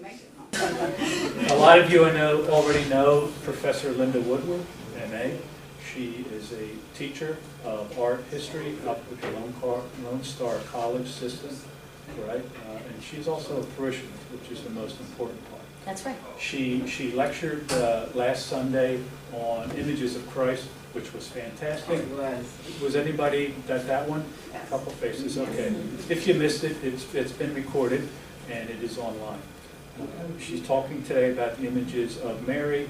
A lot of you already know Professor Linda Woodward, MA. She is a teacher of art history up with the Lone Star College system, right? And she's also a parishioner, which is the most important part. That's right. She lectured last Sunday on Images of Christ, which was fantastic. It was. Was anybody at that one? Yes. A couple faces, okay. If you missed it, it's been recorded and it is online. She's talking today about the images of Mary,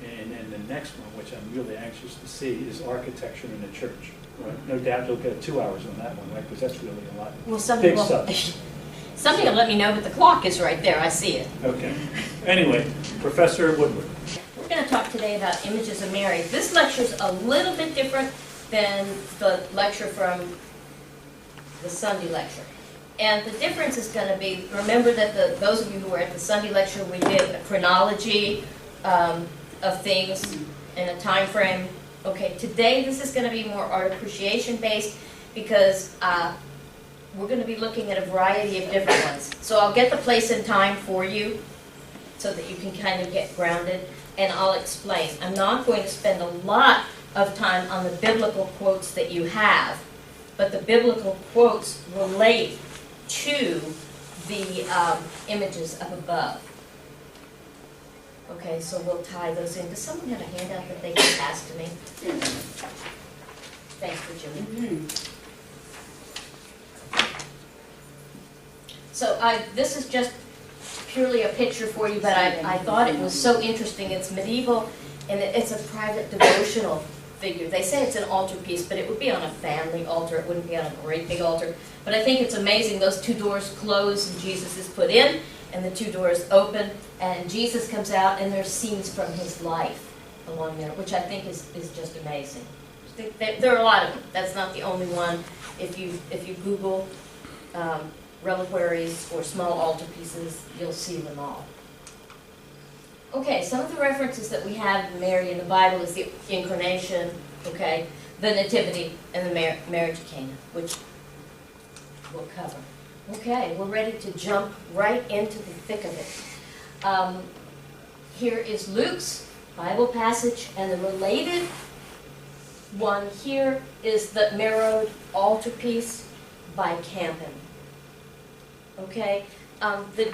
and the next one, which I'm really anxious to see, is architecture in the church. Right? No doubt you'll get 2 hours on that one, right? Because that's really a lot. Well, somebody big will, stuff. somebody will let me know, but the clock is right there. I see it. Okay. Anyway, Professor Woodward. We're going to talk today about images of Mary. This lecture is a little bit different than the lecture from the Sunday lecture. And the difference is going to be, remember that those of you who were at the Sunday lecture, we did a chronology of things in a time frame. Okay, today this is going to be more art appreciation based because we're going to be looking at a variety of different ones. So I'll get the place and time for you so that you can kind of get grounded, and I'll explain. I'm not going to spend a lot of time on the biblical quotes that you have, but the biblical quotes relate to the images up above. Okay, so we'll tie those in. Does someone have a handout that they can pass to me? Thanks for Julie. So this is just purely a picture for you, but I thought it was so interesting. It's medieval, and it's a private devotional figure. They say it's an altarpiece, but it would be on a family altar. It wouldn't be on a great big altar. But I think it's amazing. Those two doors close, and Jesus is put in, and the two doors open, and Jesus comes out, and there's scenes from his life along there, which I think is just amazing. There are a lot of them. That's not the only one. If you Google reliquaries or small altarpieces, you'll see them all. Okay, some of the references that we have in Mary in the Bible is the Incarnation, okay, the Nativity, and the Marriage of Cana, which we'll cover. Okay, we're ready to jump right into the thick of it. Here is Luke's Bible passage, and the related one here is the Merode altarpiece by Campen. Okay, the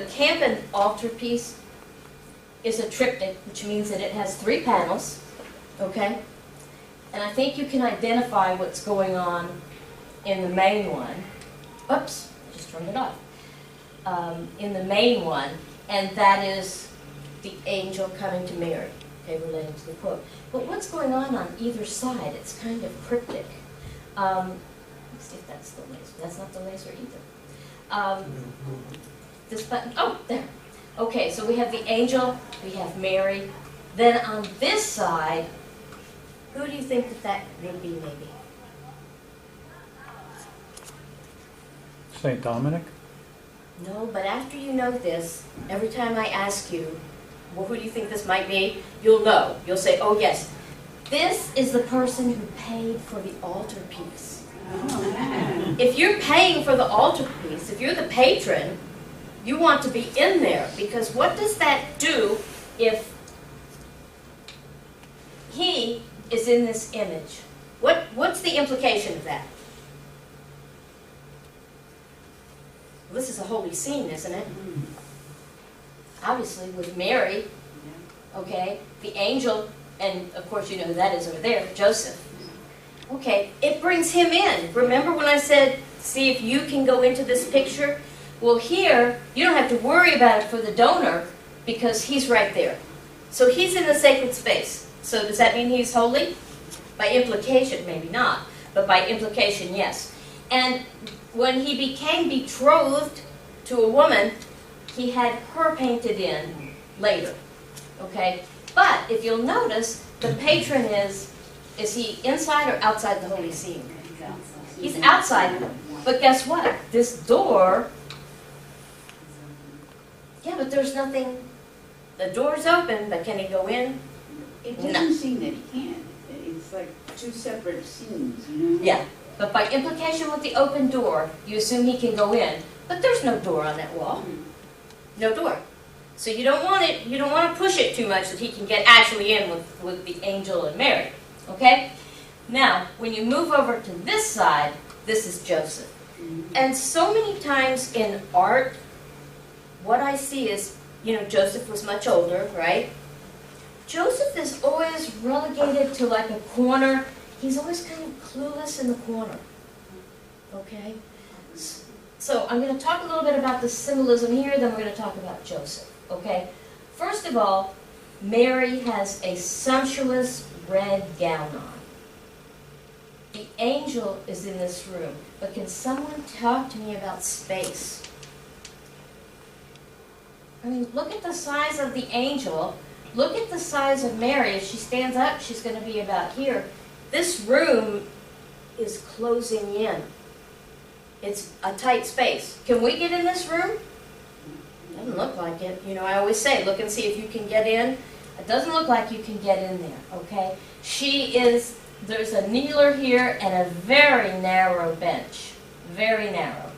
Campen altarpiece is a triptych, which means that it has 3 panels, okay? And I think you can identify what's going on in the main one. Oops, I just turned it off. In the main one, and that is the angel coming to Mary, okay, relating to the quote. But what's going on either side? It's kind of cryptic. Let's see if that's the laser. That's not the laser either. This button, oh, there. Okay, so we have the angel, we have Mary. Then on this side, who do you think that would be maybe? St. Dominic? No, but after you know this, every time I ask you, well, who do you think this might be, you'll know. You'll say, oh yes, this is the person who paid for the altarpiece. If you're paying for the altarpiece, if you're the patron, you want to be in there, because what does that do if he is in this image? What's the implication of that? Well, this is a holy scene, isn't it? Obviously, with Mary, okay, the angel, and of course you know who that is over there, Joseph. Okay, it brings him in. Remember when I said, see if you can go into this picture? Well, here, you don't have to worry about it for the donor because he's right there. So he's in the sacred space. So does that mean he's holy? By implication, maybe not, but by implication, yes. And when he became betrothed to a woman, he had her painted in later. Okay? But if you'll notice, the patron is he inside or outside the holy scene? He's outside. But guess what? This door, yeah, but there's nothing, the door's open, but can he go in? It doesn't seem that he can. It's like 2 separate scenes, you know? Yeah, But by implication with the open door, you assume he can go in. But there's no door on that wall. No door. So you don't want to push it too much that he can get actually in with the angel and Mary. Okay? Now, when you move over to this side, this is Joseph. And so many times in art, what I see is, Joseph was much older, right? Joseph is always relegated to like a corner. He's always kind of clueless in the corner. Okay? So I'm going to talk a little bit about the symbolism here, then we're going to talk about Joseph. Okay? First of all, Mary has a sumptuous red gown on. The angel is in this room, but can someone talk to me about space? I mean, look at the size of the angel. Look at the size of Mary. If she stands up, she's going to be about here. This room is closing in. It's a tight space. Can we get in this room? Doesn't look like it. I always say, look and see if you can get in. It doesn't look like you can get in there, okay? There's a kneeler here and a very narrow bench. Very narrow.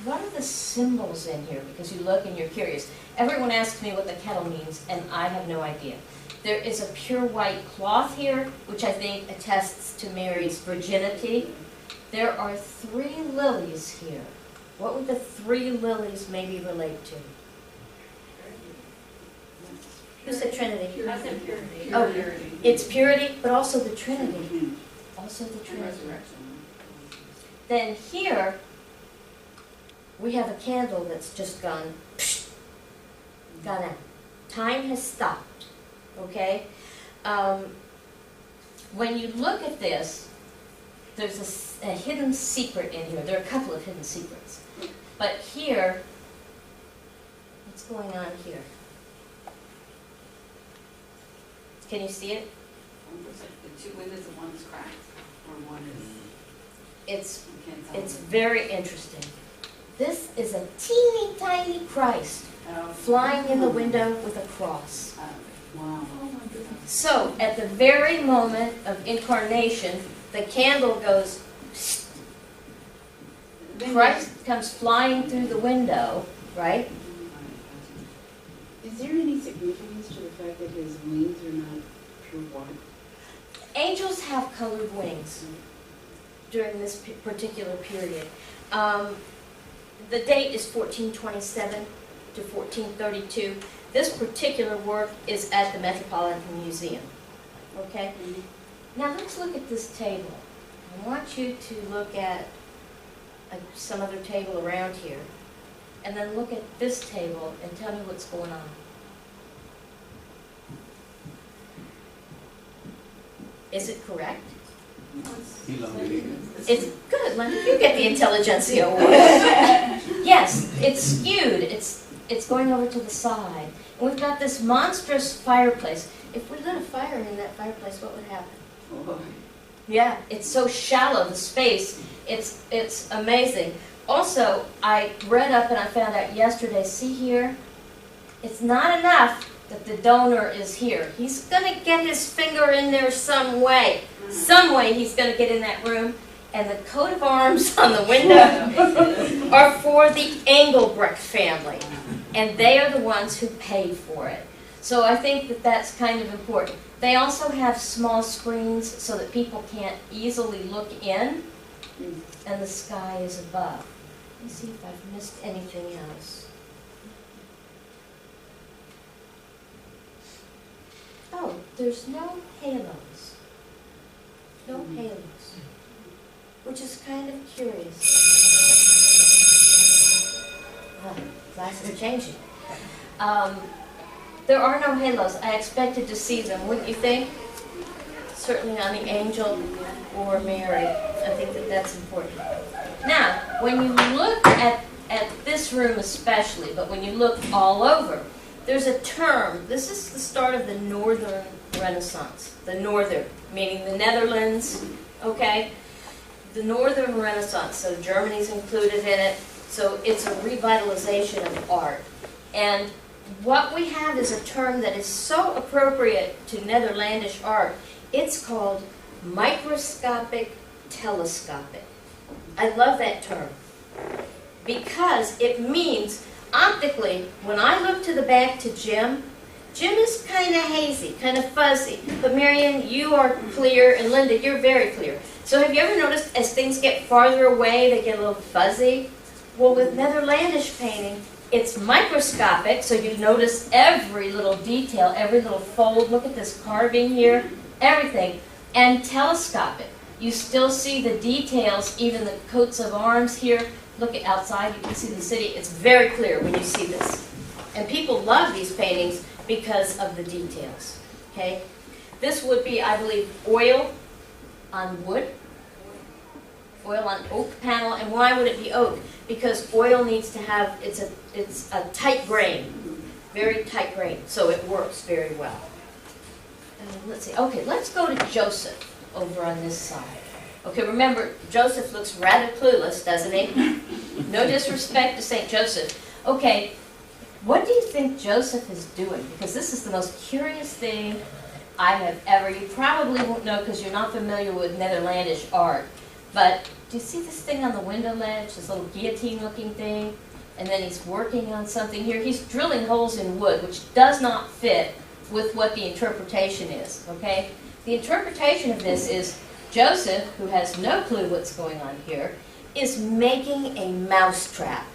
What are the symbols in here? Because you look and you're curious. Everyone asks me what the kettle means, and I have no idea. There is a pure white cloth here, which I think attests to Mary's virginity. There are 3 lilies here. What would the 3 lilies maybe relate to? Who said Trinity? I said purity. Oh, it's purity, but also the Trinity. Also the Trinity. Then here, we have a candle that's just gone out. Time has stopped, okay? When you look at this, there's a hidden secret in here. There are a couple of hidden secrets. But here, what's going on here? Can you see it? The 2 windows and one is cracked, or one is... It's very interesting. This is a teeny tiny Christ flying in the window with a cross. Wow. So, at the very moment of incarnation, the candle goes, Christ comes flying through the window, right? Is there any significance to the fact that his wings are not pure white? Angels have colored wings during this particular period. The date is 1427 to 1432. This particular work is at the Metropolitan Museum. Okay? Now let's look at this table. I want you to look at some other table around here, and then look at this table and tell me what's going on. Is it correct? It's good, Lenny. You get the Intelligentsia Award. Yes, it's skewed. It's going over to the side. And we've got this monstrous fireplace. If we lit a fire in that fireplace, what would happen? Oh. Yeah, it's so shallow, the space. It's amazing. Also, I read up and I found out yesterday, see here, it's not enough that the donor is here. He's going to get his finger in there some way. Some way he's going to get in that room. And the coat of arms on the window are for the Engelbrecht family. And they are the ones who paid for it. So I think that that's kind of important. They also have small screens so that people can't easily look in. And the sky is above. Let me see if I've missed anything else. Oh, there's no halos. No halos. Which is kind of curious. Oh, glass is changing. There are no halos. I expected to see them, wouldn't you think? Certainly on the angel or Mary. I think that that's important. Now, when you look at this room especially, but when you look all over, there's a term. This is the start of the Northern Renaissance. The Northern, meaning the Netherlands, okay? The Northern Renaissance, so Germany's included in it. So it's a revitalization of art. And what we have is a term that is so appropriate to Netherlandish art. It's called microscopic telescopic. I love that term because it means optically, when I look to the back to Jim, Jim is kind of hazy, kind of fuzzy. But Marion, you are clear, and Linda, you're very clear. So have you ever noticed as things get farther away, they get a little fuzzy? Well, with Netherlandish painting, it's microscopic, so you notice every little detail, every little fold. Look at this carving here, everything. And telescopic. You still see the details, even the coats of arms here. Look at outside, you can see the city. It's very clear when you see this. And people love these paintings because of the details. Okay? This would be, I believe, oil on wood. Oil on oak panel. And why would it be oak? Because oil needs to have, it's a tight grain. Very tight grain. So it works very well. Let's see. Okay, let's go to Joseph over on this side. Okay, remember, Joseph looks rather clueless, doesn't he? No disrespect to St. Joseph. Okay, what do you think Joseph is doing? Because this is the most curious thing I have ever. You probably won't know because you're not familiar with Netherlandish art. But do you see this thing on the window ledge, this little guillotine-looking thing? And then he's working on something here. He's drilling holes in wood, which does not fit with what the interpretation is, okay? The interpretation of this is Joseph, who has no clue what's going on here, is making a mousetrap.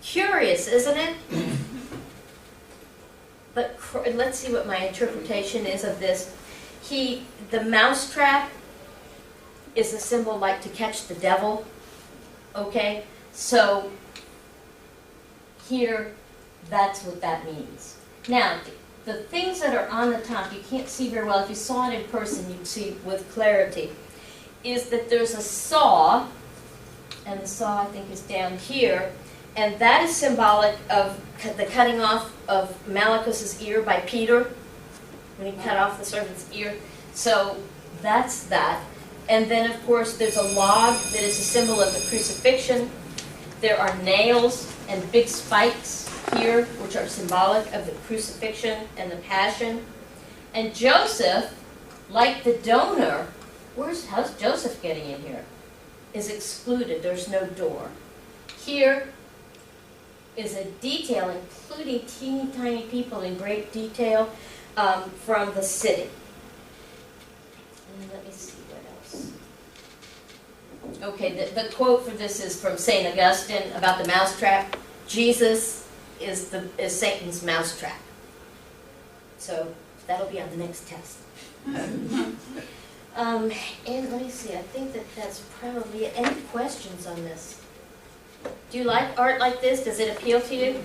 Curious, isn't it? But let's see what my interpretation is of this. The mousetrap is a symbol like to catch the devil, okay? So here, that's what that means. Now, the things that are on the top, you can't see very well. If you saw it in person, you'd see with clarity, is that there's a saw, and the saw, I think, is down here, and that is symbolic of the cutting off of Malchus's ear by Peter, when he cut off the servant's ear. So that's that. And then, of course, there's a log that is a symbol of the crucifixion. There are nails and big spikes here, which are symbolic of the crucifixion and the passion. And Joseph, like the donor, how's Joseph getting in here? Is excluded. There's no door. Here is a detail, including teeny tiny people in great detail from the city. And let me see what else. Okay, the quote for this is from St. Augustine about the mousetrap. Jesus is Satan's mousetrap. So that'll be on the next test. And let me see, I think that's probably it. Any questions on this? Do you like art like this? Does it appeal to you?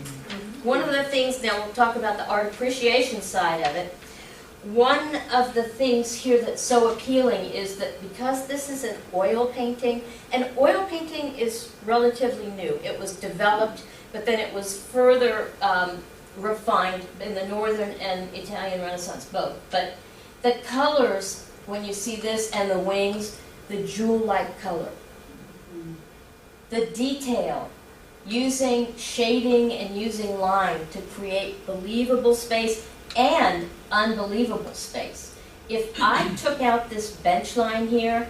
One of the things, now we'll talk about the art appreciation side of it. One of the things here that's so appealing is that because this is an oil painting, and oil painting is relatively new. It was developed, but then it was further refined in the Northern and Italian Renaissance both. But the colors, when you see this and the wings, the jewel-like color. The detail, using shading and using line to create believable space and unbelievable space. If I took out this bench line here,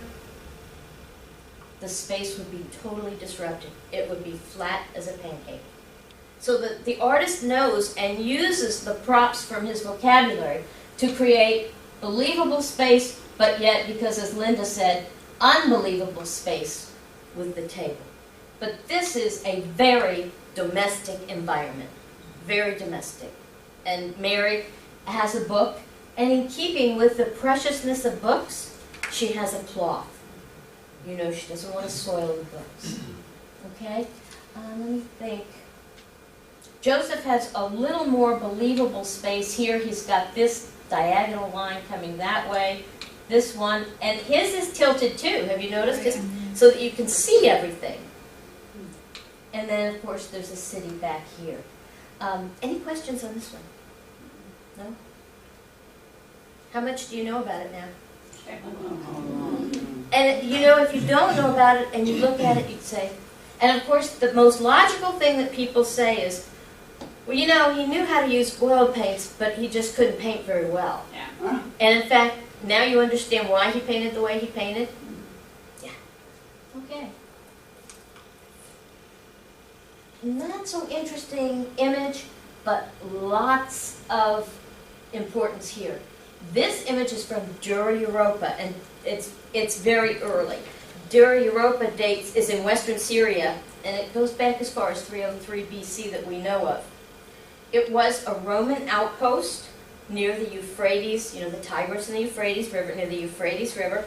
the space would be totally disrupted. It would be flat as a pancake. So the artist knows and uses the props from his vocabulary to create believable space, but yet, because as Linda said, unbelievable space with the table. But this is a very domestic environment, very domestic. And Mary has a book, and in keeping with the preciousness of books, she has a cloth. You know, she doesn't want to soil the books. Okay? Let me think. Joseph has a little more believable space here. He's got this diagonal line coming that way, this one, and his is tilted too. Have you noticed? So that you can see everything. And then, of course, there's a city back here. Any questions on this one? No? How much do you know about it now? And, you know, if you don't know about it and you look at it, you'd say, and of course, the most logical thing that people say is, well, you know, he knew how to use oil paints, but he just couldn't paint very well. Yeah. And in fact, now you understand why he painted the way he painted? Yeah. Okay. Not so interesting image, but lots of importance here. This image is from Dura Europa, and it's very early. Dura Europa is in western Syria, and it goes back as far as 303 BC that we know of. It was a Roman outpost near the Euphrates, the Tigris and the Euphrates River, near the Euphrates River.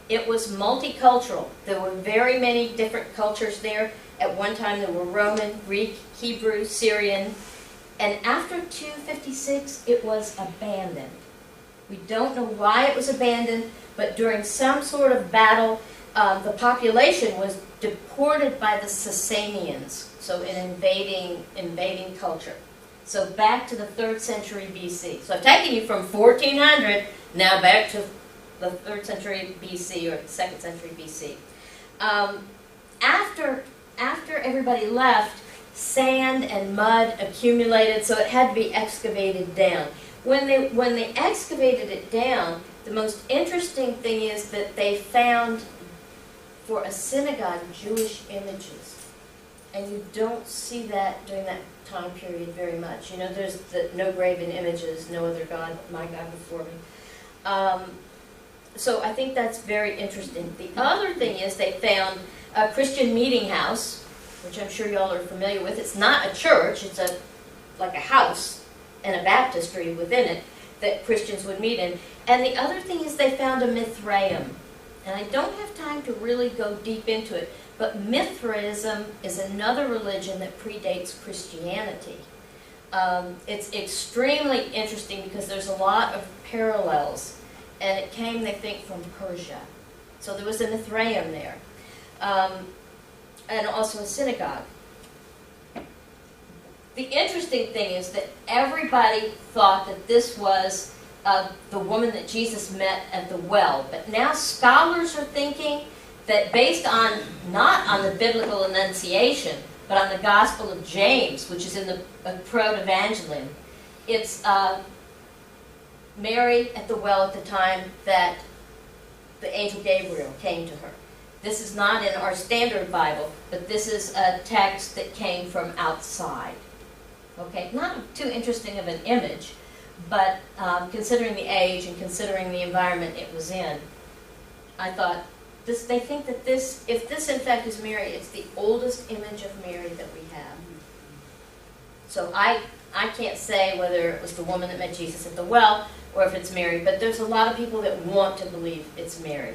It was multicultural. There were very many different cultures there. At one time there were Roman, Greek, Hebrew, Syrian, and after 256 it was abandoned. We don't know why it was abandoned, but during some sort of battle, the population was deported by the Sasanians, so an invading culture. So back to the 3rd century BC. So I've taken you from 1400 now back to the 3rd century BC or 2nd century BC. After everybody left, sand and mud accumulated, so it had to be excavated down. When they excavated it down, the most interesting thing is that they found, for a synagogue, Jewish images. And you don't see that during that time period very much. There's no graven images, no other God, my God before me. So I think that's very interesting. The other thing is they found a Christian meeting house, which I'm sure y'all are familiar with. It's not a church, it's like a house and a baptistry within it that Christians would meet in. And the other thing is they found a Mithraeum. And I don't have time to really go deep into it, but Mithraism is another religion that predates Christianity. It's extremely interesting because there's a lot of parallels, and it came, they think, from Persia. So there was a Mithraeum there, and also a synagogue. The interesting thing is that everybody thought that this was the woman that Jesus met at the well, but now scholars are thinking that based on, not on the biblical Annunciation, but on the Gospel of James, which is in the Proto-Evangelium, it's Mary at the well at the time that the angel Gabriel came to her. This is not in our standard Bible, but this is a text that came from outside. Okay, not too interesting of an image, but considering the age and considering the environment it was in, I thought, they think that this, if this in fact is Mary, it's the oldest image of Mary that we have. So I can't say whether it was the woman that met Jesus at the well or if it's Mary, but there's a lot of people that want to believe it's Mary.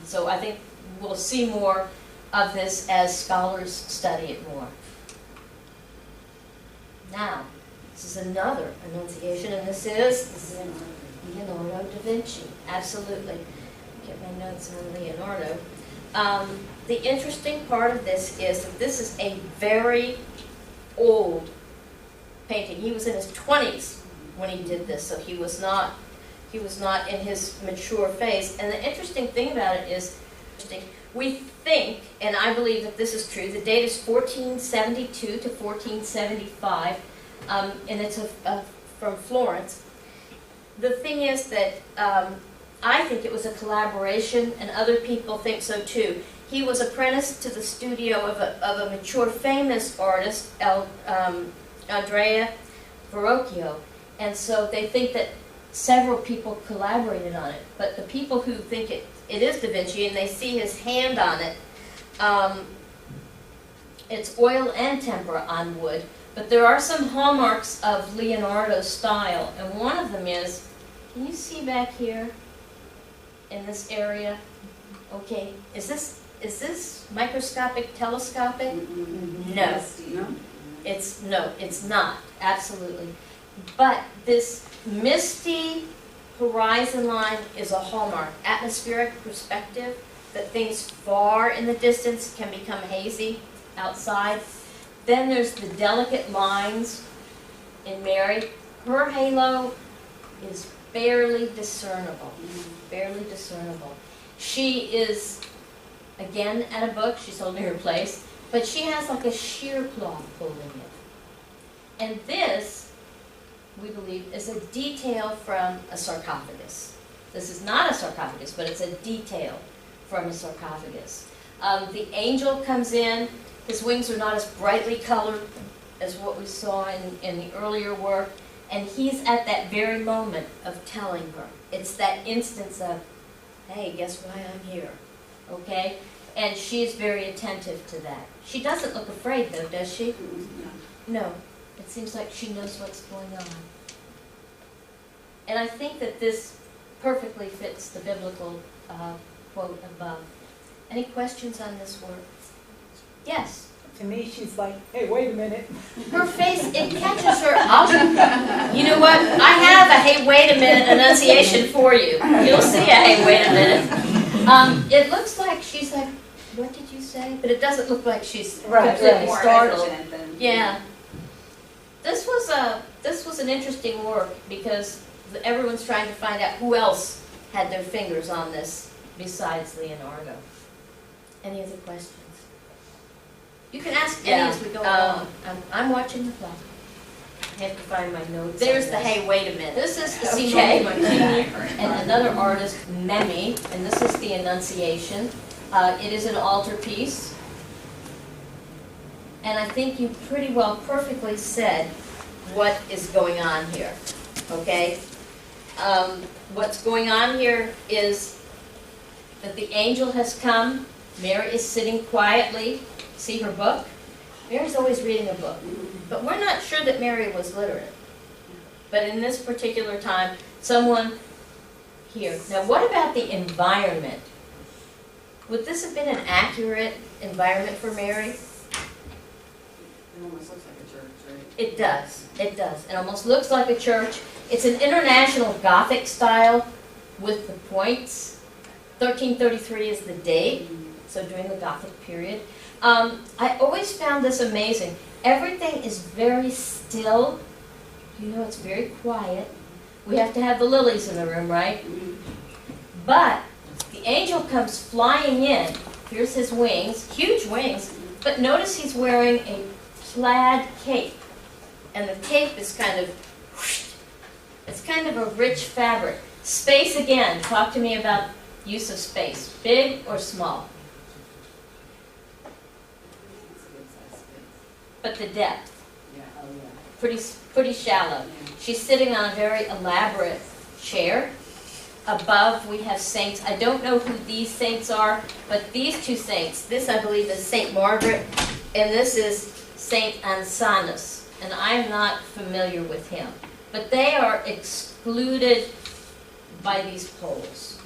So I think we'll see more of this as scholars study it more. Now, this is another Annunciation, and this is Leonardo da Vinci. Absolutely. Get my notes on Leonardo. The interesting part of this is that this is a very old painting. He was in his 20s when he did this, so he was not in his mature phase. And the interesting thing about it is, we think, and I believe that this is true, the date is 1472 to 1475, and it's from Florence. The thing is that I think it was a collaboration, and other people think so too. He was apprenticed to the studio of a mature, famous artist, Andrea Verrocchio, and so they think that several people collaborated on it. But the people who think it is Da Vinci, and they see his hand on it, it's oil and tempera on wood, but there are some hallmarks of Leonardo's style, and one of them is, can you see back here in this area? Okay, is this microscopic, telescopic? No. No, it's not, absolutely. But this misty horizon line is a hallmark. Atmospheric perspective, that things far in the distance can become hazy outside. Then there's the delicate lines in Mary. Her halo is barely discernible, barely discernible. She is, again, at a book, she's holding her place, but she has like a sheer cloth holding it. And this, we believe, is a detail from a sarcophagus. This is not a sarcophagus, but it's a detail from a sarcophagus. The angel comes in. His wings are not as brightly colored as what we saw in the earlier work. And he's at that very moment of telling her. It's that instance of, hey, guess why I'm here? Okay? And she's very attentive to that. She doesn't look afraid, though, does she? No. It seems like she knows what's going on. And I think that this perfectly fits the biblical quote above. Any questions on this work? Yes? To me, she's like, hey, wait a minute. Her face, it catches her. You know what? I have a hey, wait a minute enunciation for you. You'll see a hey, wait a minute. It looks like she's like, what did you say? But it doesn't look like she's completely More startled. hesitant than- Yeah. This was an interesting work because everyone's trying to find out who else had their fingers on this besides Leonardo. Any other questions? You can ask any as we go along. I'm watching the clock. I have to find my notes. There's the hey, wait a minute. This is Simone Martini and another artist, Memi, and this is the Annunciation. It is an altarpiece. And I think you pretty well perfectly said what is going on here, okay? What's going on here is that the angel has come. Mary is sitting quietly. See her book? Mary's always reading a book. But we're not sure that Mary was literate. But in this particular time, someone here. Now, what about the environment? Would this have been an accurate environment for Mary? It almost looks like a church, right? It does. It does. It almost looks like a church. It's an international Gothic style with the points. 1333 is the date, so during the Gothic period. I always found this amazing. Everything is very still. You know, it's very quiet. We have to have the lilies in the room, right? But the angel comes flying in. Here's his wings, huge wings. But notice he's wearing a plaid cape. And the cape is kind of, it's kind of a rich fabric. Space again. Talk to me about use of space. Big or small? It's a good size space. But the depth, Yeah, oh yeah. pretty shallow. She's sitting on a very elaborate chair. Above we have saints. I don't know who these saints are, but these two saints, this I believe is Saint Margaret, and this is Saint Ansanus, and I'm not familiar with him. But they are excluded by these poles.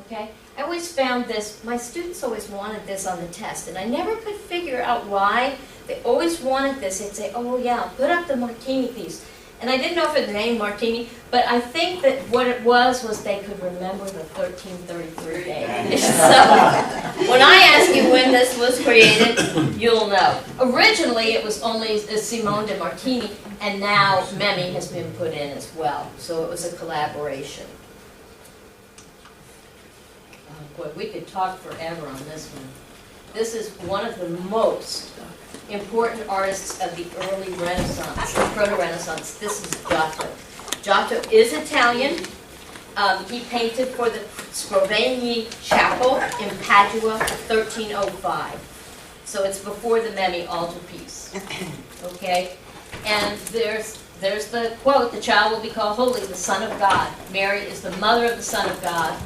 Okay? I always found this, my students always wanted this on the test, and I never could figure out why. They always wanted this. They'd say, oh yeah, put up the Martini piece. And I didn't know if it was named Martini, but I think that what it was they could remember the 1333 date. So when I ask you when this was created, you'll know. Originally it was only Simone de Martini, and now Memi has been put in as well. So it was a collaboration. Oh boy, we could talk forever on this one. This is one of the most important artists of the early Renaissance, the Proto-Renaissance. This is Giotto. Giotto is Italian. He painted for the Scrovegni Chapel in Padua, 1305. So it's before the Memi altarpiece. Okay? And there's the quote, the child will be called holy, the Son of God. Mary is the mother of the Son of God,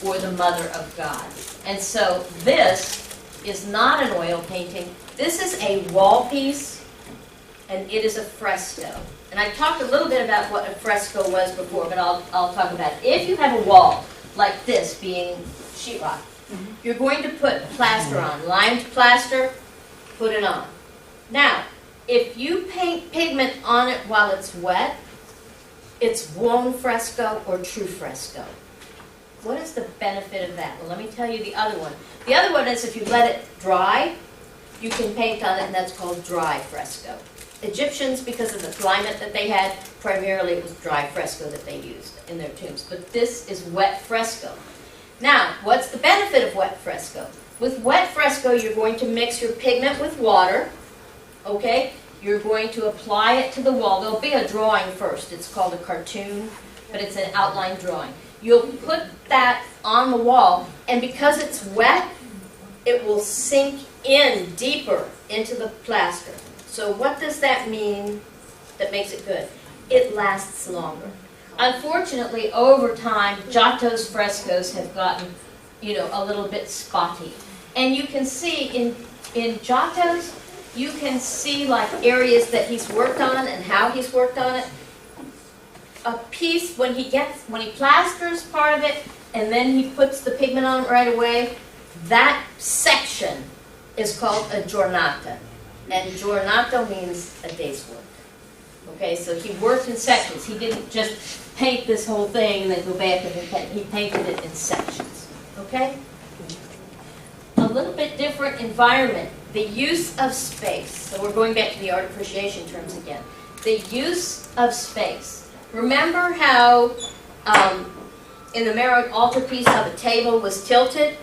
or the mother of God. And so this is not an oil painting. This is a wall piece, and it is a fresco. And I talked a little bit about what a fresco was before, but I'll talk about it. If you have a wall, like this being sheetrock, you're going to put plaster on. Limed plaster, put it on. Now, if you paint pigment on it while it's wet, it's buon fresco or true fresco. What is the benefit of that? Well, let me tell you the other one. The other one is if you let it dry, you can paint on it, and that's called dry fresco. Egyptians, because of the climate that they had, primarily it was dry fresco that they used in their tombs. But this is wet fresco. Now, what's the benefit of wet fresco? With wet fresco, you're going to mix your pigment with water, okay? You're going to apply it to the wall. There'll be a drawing first. It's called a cartoon, but it's an outline drawing. you'll put that on the wall, and because it's wet, it will sink in deeper into the plaster. So what does that mean that makes it good? It lasts longer. Unfortunately, over time, Giotto's frescoes have gotten, a little bit spotty. And you can see in Giotto's, you can see like areas that he's worked on and how he's worked on it. A piece, when he plasters part of it, and then he puts the pigment on it right away, that section is called a giornata. And giornato means a day's work. Okay, so he worked in sections. He didn't just paint this whole thing and then go back and paint. He painted it in sections. Okay? A little bit different environment. The use of space. So we're going back to the art appreciation terms again. The use of space. Remember how in the Merritt altarpiece how the table was tilted?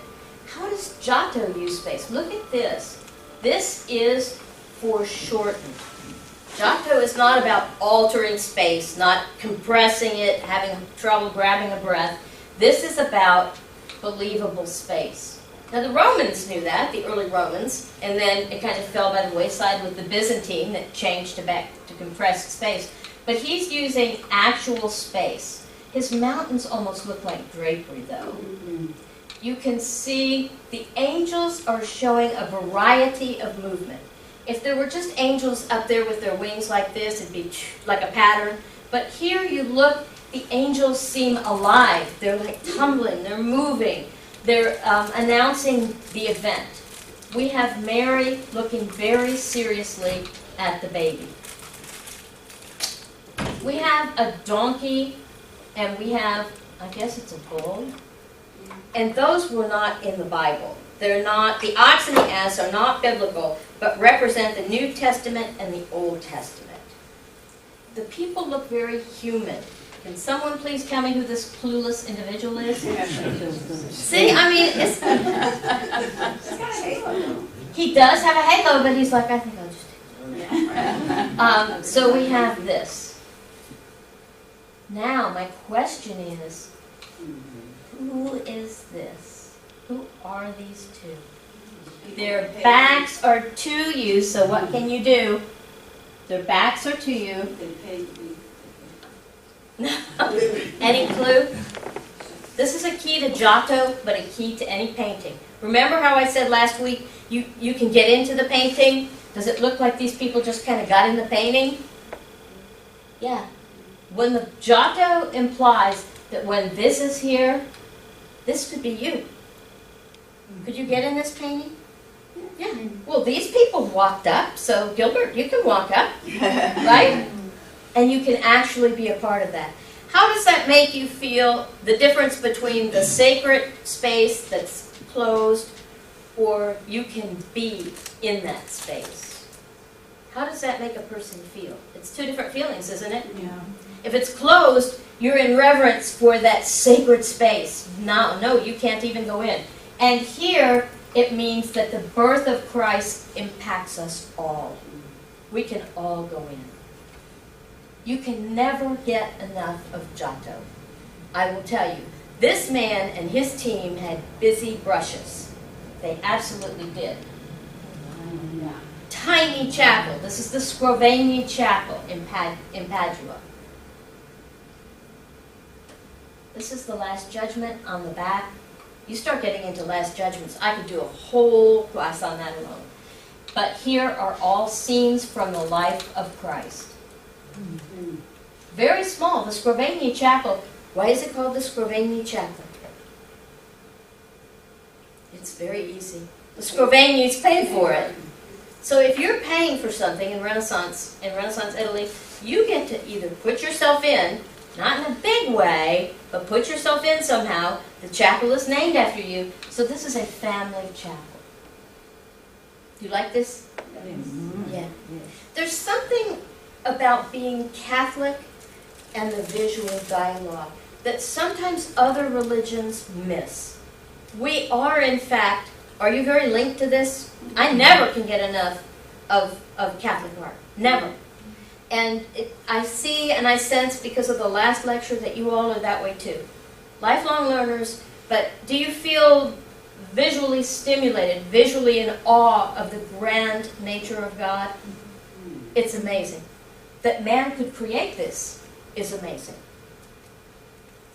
How does Giotto use space? Look at this. This is foreshortened. Giotto is not about altering space, not compressing it, having trouble grabbing a breath. This is about believable space. Now the Romans knew that, the early Romans, and then it kind of fell by the wayside with the Byzantine that changed to back to compressed space. But he's using actual space. His mountains almost look like drapery though. You can see the angels are showing a variety of movement. If there were just angels up there with their wings like this, it'd be like a pattern. But here you look, the angels seem alive. They're like tumbling, they're moving. They're announcing the event. We have Mary looking very seriously at the baby. We have a donkey, and we have, I guess it's a bull. And those were not in the Bible. They're not, the ox and the ass are not biblical, but represent the New Testament and the Old Testament. The people look very human. Can someone please tell me who this clueless individual is? See, I mean, he does have a halo, but he's like, I think I'll just take it. So we have this. Now, my question is, who is this? Who are these two? Their backs are to you, so what can you do? Their backs are to you. Any clue? This is a key to Giotto, but a key to any painting. Remember how I said last week, you can get into the painting? Does it look like these people just kind of got in the painting? Yeah. When the Giotto implies that when this is here, this could be you. Could you get in this painting? Yeah. Well, these people walked up, so Gilbert, you can walk up, right? And you can actually be a part of that. How does that make you feel, the difference between the sacred space that's closed or you can be in that space? How does that make a person feel? It's two different feelings, isn't it? Yeah. If it's closed, you're in reverence for that sacred space. No, you can't even go in. And here, it means that the birth of Christ impacts us all. We can all go in. You can never get enough of Giotto. I will tell you, this man and his team had busy brushes. They absolutely did. Tiny chapel. This is the Scrovegni Chapel in Padua. This is the Last Judgment on the back. You start getting into Last Judgments, I could do a whole class on that alone. But here are all scenes from the life of Christ. Very small, the Scrovegni Chapel. Why is it called the Scrovegni Chapel? It's very easy. The Scrovegnis paid for it. So if you're paying for something in Renaissance Italy, you get to either put yourself in, not in a big way, but put yourself in somehow. The chapel is named after you, so this is a family chapel. Do you like this? Yeah. There's something about being Catholic and the visual dialogue that sometimes other religions miss. We are, in fact, are you very linked to this? I never can get enough of Catholic art. Never. And I see and I sense because of the last lecture that you all are that way too. lifelong learners, but do you feel visually stimulated, visually in awe of the grand nature of God? It's amazing. That man could create this is amazing.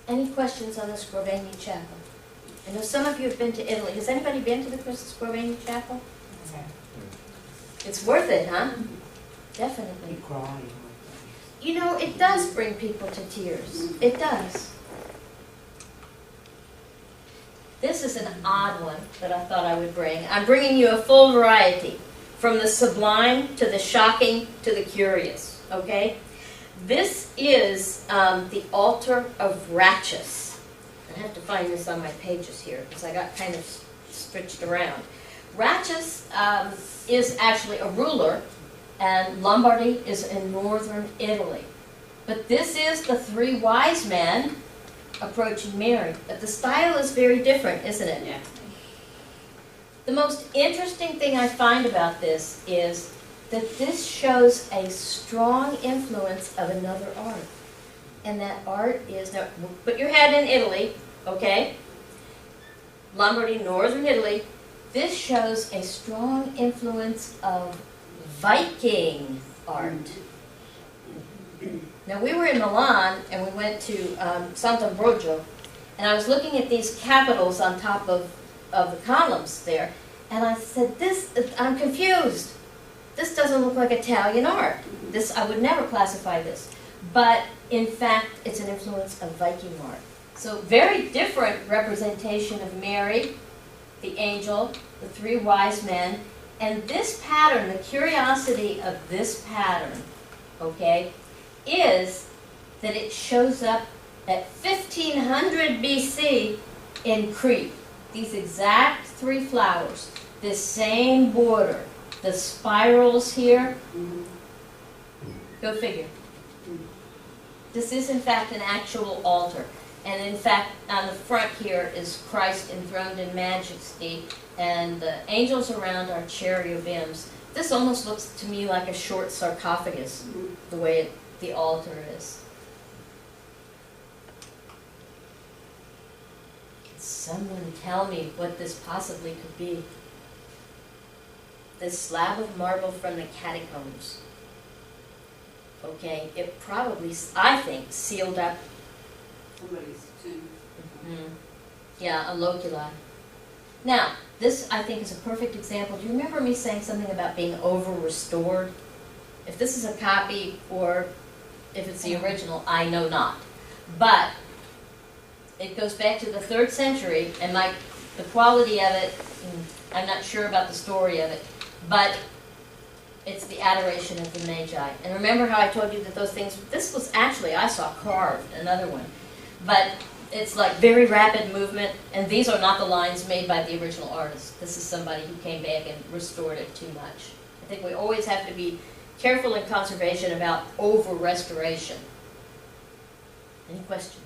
Any questions on the Scrovegni Chapel? I know some of you have been to Italy. Has anybody been to the Scrovegni Chapel? It's worth it, huh? Definitely. You know, it does bring people to tears. It does. This is an odd one that I thought I would bring. I'm bringing you a full variety, from the sublime to the shocking to the curious, okay? This is the altar of Ratchus. I have to find this on my pages here because I got kind of switched around. Ratchus is actually a ruler, and Lombardy is in northern Italy. But this is the three wise men approaching Mary. But the style is very different, isn't it? Yeah. The most interesting thing I find about this is that this shows a strong influence of another art. And that art is, now put your head in Italy, okay? Lombardy, northern Italy. This shows a strong influence of Viking art. Now we were in Milan and we went to Sant'Ambrogio, and I was looking at these capitals on top of the columns there, and I said, I'm confused. This doesn't look like Italian art. I would never classify this. But in fact, it's an influence of Viking art. So very different representation of Mary, the angel, the three wise men, and this pattern, the curiosity of this pattern, okay, is that it shows up at 1500 BC in Crete. These exact three flowers, this same border, the spirals here. Go figure. This is in fact an actual altar. And in fact, on the front here is Christ enthroned in majesty, and the angels around are cherubims. This almost looks to me like a short sarcophagus, the way the altar is. Can someone tell me what this possibly could be? This slab of marble from the catacombs. Okay, it probably, I think, sealed up. Somebody's tomb. Yeah, a loculi. Now, this I think is a perfect example. Do you remember me saying something about being over-restored? If this is a copy or if it's the original, I know not. But it goes back to the 3rd century, and the quality of it, I'm not sure about the story of it, but it's the adoration of the Magi. And remember how I told you that those things, this was actually, I saw carved, another one. But it's like very rapid movement, and these are not the lines made by the original artist. This is somebody who came back and restored it too much. I think we always have to be careful in conservation about over-restoration. Any questions?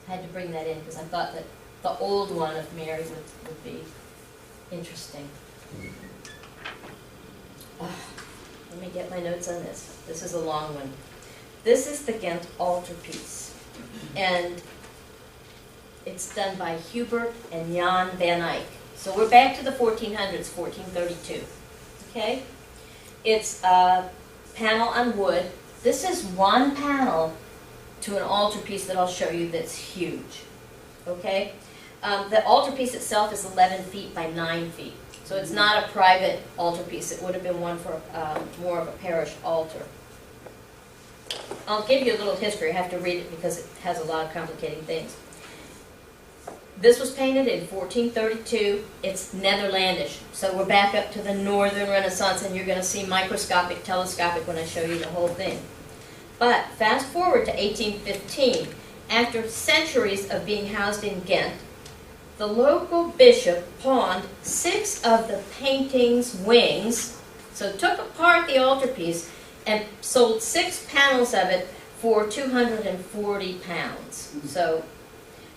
I had to bring that in because I thought that the old one of Mary would be interesting. Let me get my notes on this. This is a long one. This is the Ghent altarpiece, and it's done by Hubert and Jan van Eyck. So we're back to the 1400s, 1432. Okay? It's a panel on wood. This is one panel to an altarpiece that I'll show you that's huge. Okay? The altarpiece itself is 11 feet by 9 feet. So it's not a private altarpiece. It would have been one for more of a parish altar. I'll give you a little history. I have to read it because it has a lot of complicating things. This was painted in 1432. It's Netherlandish. So we're back up to the Northern Renaissance, and you're going to see microscopic, telescopic when I show you the whole thing. But fast forward to 1815. After centuries of being housed in Ghent, the local bishop pawned 6 of the painting's wings, so took apart the altarpiece and sold 6 panels of it for £240. So,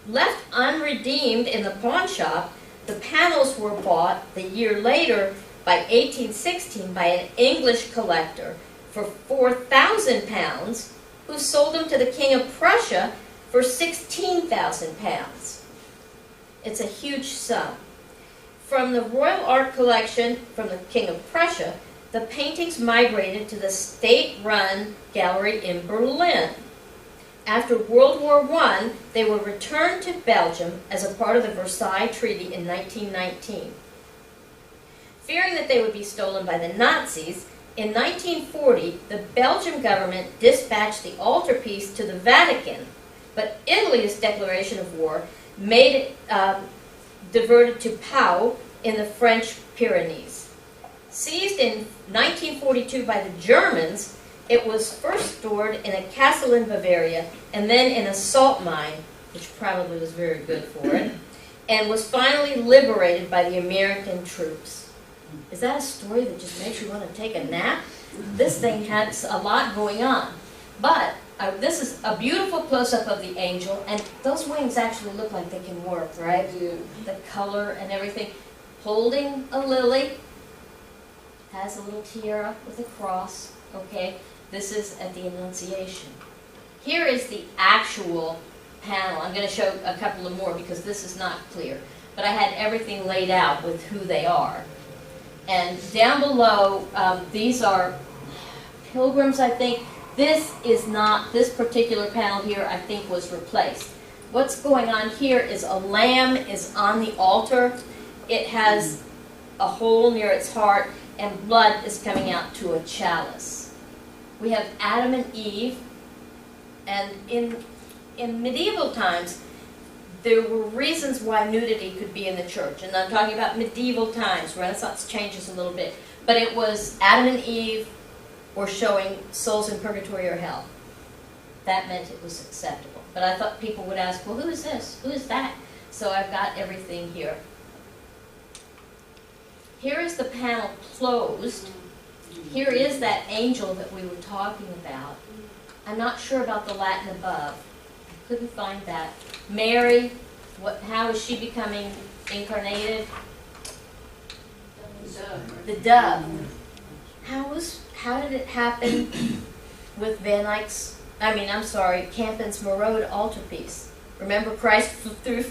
left unredeemed in the pawn shop, the panels were bought the year later, by 1816, by an English collector for £4,000, who sold them to the King of Prussia for 16,000 pounds. It's a huge sum. From the Royal Art Collection from the King of Prussia, the paintings migrated to the state-run gallery in Berlin. After World War I, they were returned to Belgium as a part of the Versailles Treaty in 1919. Fearing that they would be stolen by the Nazis, in 1940, the Belgian government dispatched the altarpiece to the Vatican, but Italy's declaration of war made it diverted to Pau in the French Pyrenees. Seized in 1942 by the Germans, it was first stored in a castle in Bavaria and then in a salt mine, which probably was very good for it, and was finally liberated by the American troops. Is that a story that just makes you want to take a nap? This thing had a lot going on. But this is a beautiful close-up of the angel, and those wings actually look like they can work, right? The color and everything. Holding a lily, has a little tiara with a cross, okay? This is at the Annunciation. Here is the actual panel. I'm going to show a couple of more because this is not clear. But I had everything laid out with who they are. And down below, these are pilgrims, I think. This is not, this particular panel here, I think, was replaced. What's going on here is a lamb is on the altar. It has a hole near its heart, and blood is coming out to a chalice. We have Adam and Eve, and in medieval times, there were reasons why nudity could be in the church. And I'm talking about medieval times. Renaissance changes a little bit. But it was Adam and Eve were showing souls in purgatory or hell. That meant it was acceptable. But I thought people would ask, well, who is this? Who is that? So I've got everything here. Here is the panel closed. Here is that angel that we were talking about. I'm not sure about the Latin above. I couldn't find that. Mary, how is she becoming incarnated? The dove. How did it happen with Van Eyck's, Campion's Marode altarpiece? Remember Christ through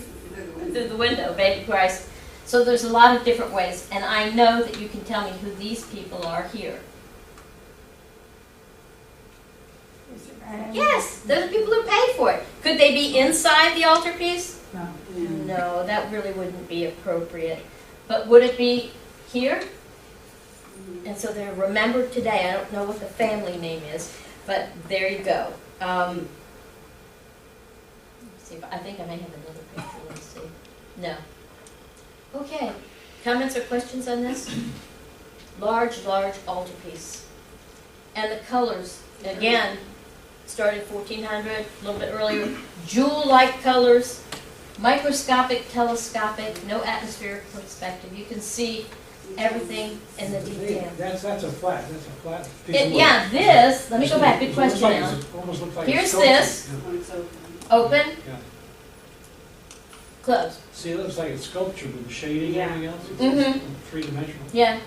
the window, baby Christ. So there's a lot of different ways, and I know that you can tell me who these people are here. Yes, those are people who paid for it. Could they be inside the altarpiece? No. No, that really wouldn't be appropriate. But would it be here? And so they're remembered today. I don't know what the family name is, but there you go. Let's see, I think I may have another picture. Let's see. No. Okay. Comments or questions on this? Large, large altarpiece. And the colors, again, started 1400, a little bit earlier. Jewel-like colors, microscopic, telescopic, no atmospheric perspective. You can see everything in the detail. That's a flat piece of wood. Yeah, this, let me go back, good question It now. almost looks like Here's sculpture. this. Yeah. When it's open. Open, Yeah. close. See, it looks like it's sculpture with the shading Yeah. and everything else. Mhm. It's three-dimensional. Yeah,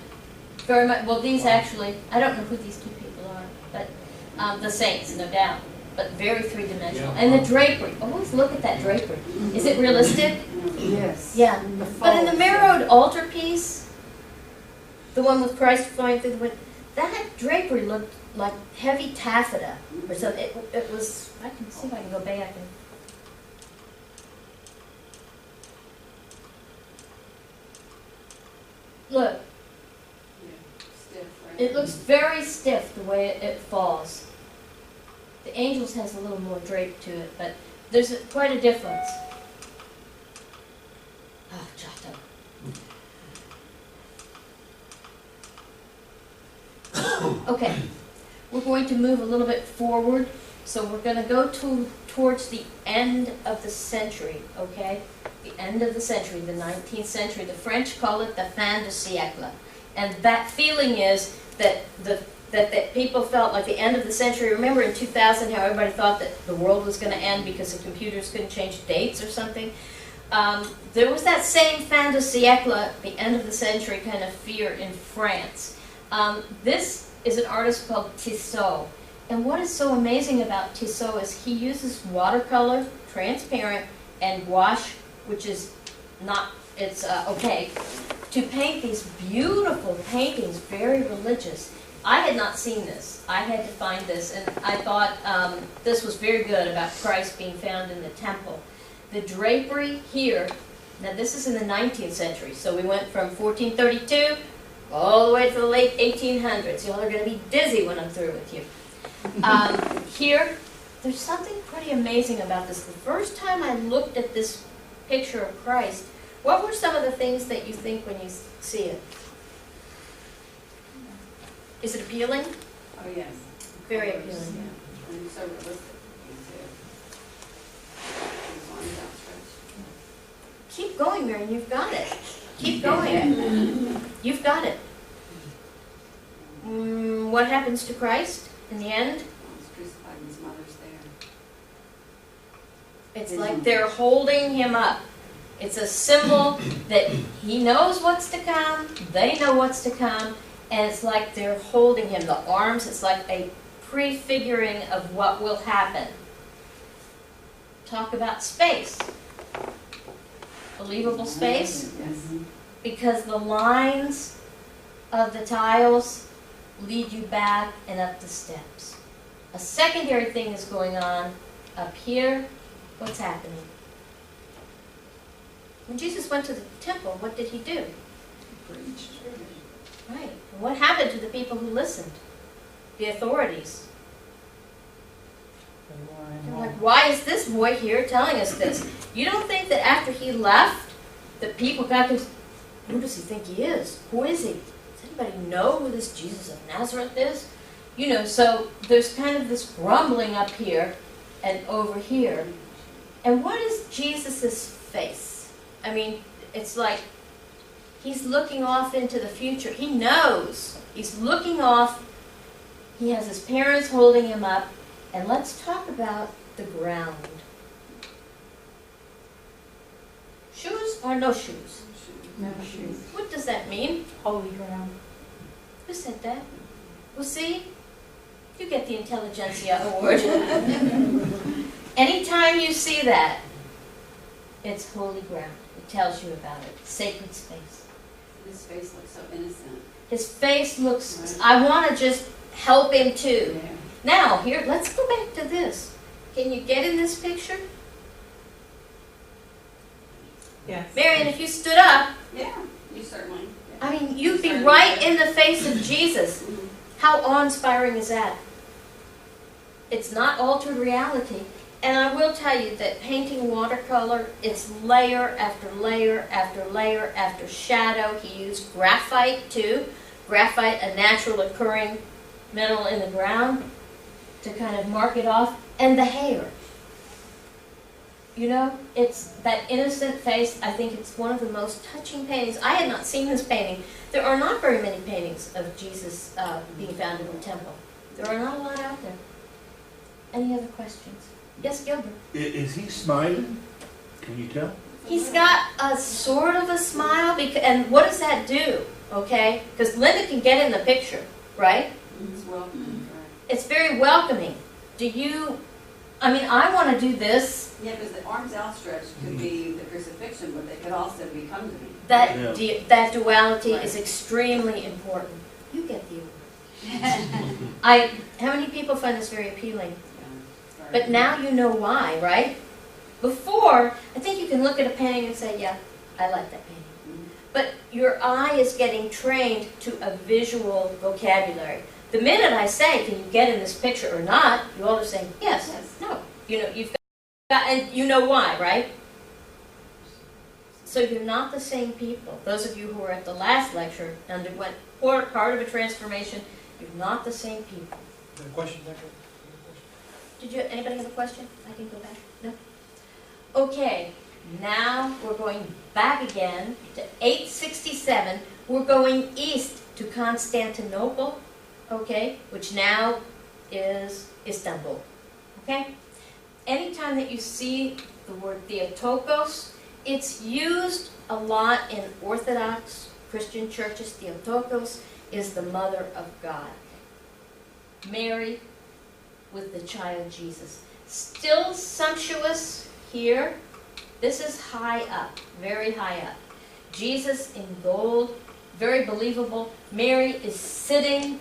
very much. Well, these Wow. actually, I don't know who these two people are, but the saints, no doubt. But very three-dimensional. Yeah. And the drapery, always look at that drapery. Is it realistic? Yes. Yeah. The But in the folds. Marode altarpiece, the one with Christ flying through the wind, that drapery looked like heavy taffeta or something. It was, I can see if I can go back and. Look, Yeah, stiff, right? it looks very stiff the way it falls. The angels has a little more drape to it, but there's quite a difference. Oh, Giotto. Okay, we're going to move a little bit forward, so we're going to go towards the end of the century, okay? The end of the century, the 19th century. The French call it the fin de siècle. And that feeling is that that people felt like the end of the century. Remember in 2000 how everybody thought that the world was going to end because the computers couldn't change dates or something? There was that same fin de siècle, the end of the century kind of fear in France. This is an artist called Tissot, And what is so amazing about Tissot is he uses watercolor, transparent, and gouache, which is not, it's opaque, to paint these beautiful paintings, very religious. I had not seen this. I had to find this, and I thought this was very good about Christ being found in the temple. The drapery here, now this is in the 19th century, so we went from 1432 all the way to the late 1800s. Y'all are going to be dizzy when I'm through with you. Here, there's something pretty amazing about this. The first time I looked at this picture of Christ, what were some of the things that you think when you see it? Is it appealing? Oh, yes. Very Colors, appealing. yeah. And so realistic, too. These arms outstretched. Keep going, Marion. You've got it. Keep going. You've got it. What happens to Christ in the end? Oh, he's crucified and his mother's there. It's like they're holding him up. It's a symbol that he knows what's to come, they know what's to come, and it's like they're holding him. The arms, it's like a prefiguring of what will happen. Talk about space. Believable space, Yes. because the lines of the tiles lead you back and up the steps. A secondary thing is going on up here. What's happening? When Jesus went to the temple, what did he do? Preached. Right. And what happened to the people who listened? The authorities. They're like, why is this boy here telling us this? You don't think that after he left, that people got to, who does he think he is? Who is he? Does anybody know who this Jesus of Nazareth is? You know, so there's kind of this grumbling up here and over here. And what is Jesus' face? I mean, it's like he's looking off into the future. He knows. He's looking off. He has his parents holding him up. And let's talk about the ground. Shoes or no shoes? No shoes. What does that mean? Holy ground. Who said that? Well, see, you get the Intelligentsia Award. Anytime you see that, it's holy ground. It tells you about it. Sacred space. His face looks so innocent. His face looks, I want to just help him too. Yeah. Now, here, let's go back to this. Can you get in this picture? Yes. Marion, if you stood up, Yeah, you certainly. I mean, you'd be right in the face of Jesus. Mhm. How awe-inspiring is that? It's not altered reality. And I will tell you that painting watercolor, it's layer after layer after layer after shadow. He used graphite too. Graphite, a natural occurring mineral in the ground, to kind of mark it off. And the hair. You know, it's that innocent face. I think it's one of the most touching paintings. I had not seen this painting. There are not very many paintings of Jesus being found in the temple. There are not a lot out there. Any other questions? Yes, Gilbert? Is he smiling? Can you tell? He's got a sort of a smile, and what does that do? Okay? Because Linda can get in the picture, right? It's welcoming, correct. It's very welcoming. Do you, I mean, I want to do this. Yeah, because the arms outstretched could be the crucifixion, but they could also be come to me. That, Yeah. that duality Right. is extremely important. You get the how many people find this very appealing? But now you know why, right? Before, I think you can look at a painting and say, yeah, I like that painting. Mhm. But your eye is getting trained to a visual vocabulary. The minute I say, can you get in this picture or not, you all are saying, yes, Yes. no. You know, you've got, and you know why, right? So you're not the same people. Those of you who were at the last lecture underwent part of a transformation. You're not the same people. Any questions, Becca? Did you, anybody have a question? I can go back. No? Okay, now we're going back again to 867. We're going east to Constantinople, okay, which now is Istanbul, okay? Anytime that you see the word Theotokos, it's used a lot in Orthodox Christian churches. Theotokos is the mother of God. Mary with the child Jesus. Still sumptuous here. This is high up, very high up. Jesus in gold, very believable. Mary is sitting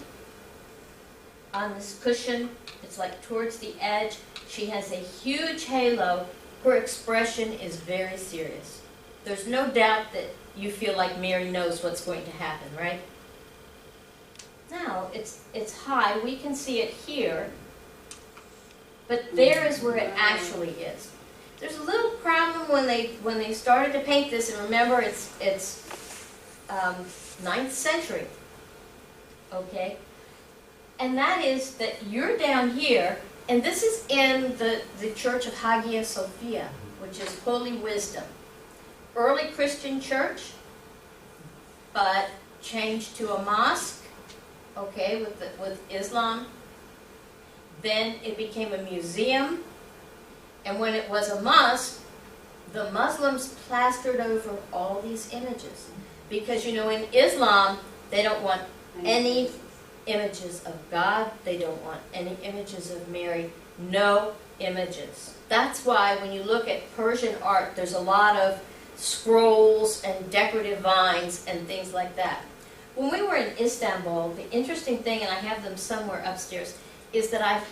on this cushion. It's like towards the edge. She has a huge halo. Her expression is very serious. There's no doubt that you feel like Mary knows what's going to happen, right? Now, it's high. We can see it here. But there is where it actually is. There's a little problem when they started to paint this, and remember it's 9th century, okay? And that is that you're down here, and this is in the Church of Hagia Sophia, which is Holy Wisdom. Early Christian church, but changed to a mosque, okay, with Islam. Then it became a museum, and when it was a mosque, the Muslims plastered over all these images. Because, you know, in Islam, they don't want any images of God. They don't want any images of Mary. No images. That's why when you look at Persian art, there's a lot of scrolls and decorative vines and things like that. When we were in Istanbul, the interesting thing, and I have them somewhere upstairs, is that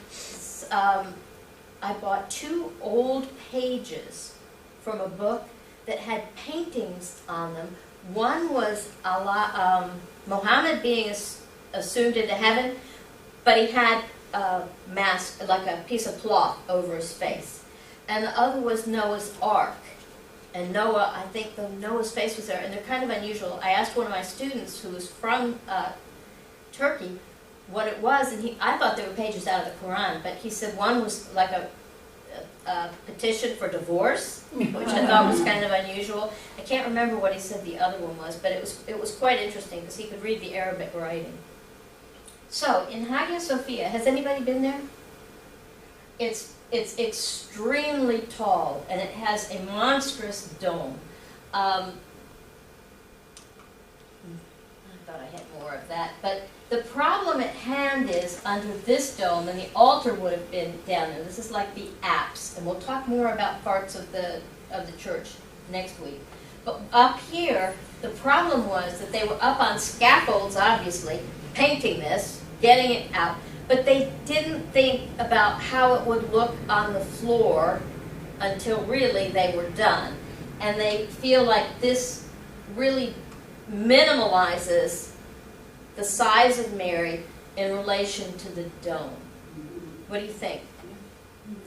I bought 2 old pages from a book that had paintings on them. One was Muhammad being assumed into heaven, but he had a mask, like a piece of cloth over his face. And the other was Noah's Ark. And Noah, I think Noah's face was there, and they're kind of unusual. I asked one of my students who was from Turkey what it was, and I thought they were pages out of the Quran, but he said one was like a petition for divorce, which I thought was kind of unusual. I can't remember what he said the other one was, but it was quite interesting because he could read the Arabic writing. So, in Hagia Sophia, has anybody been there? It's extremely tall, and it has a monstrous dome. I thought I had more of that, but the problem at hand is under this dome, and the altar would have been down there. This is like the apse, and we'll talk more about parts of the church next week. But up here, the problem was that they were up on scaffolds, obviously, painting this, getting it out, but they didn't think about how it would look on the floor until really they were done. And they feel like this really minimalizes the size of Mary in relation to the dome. What do you think?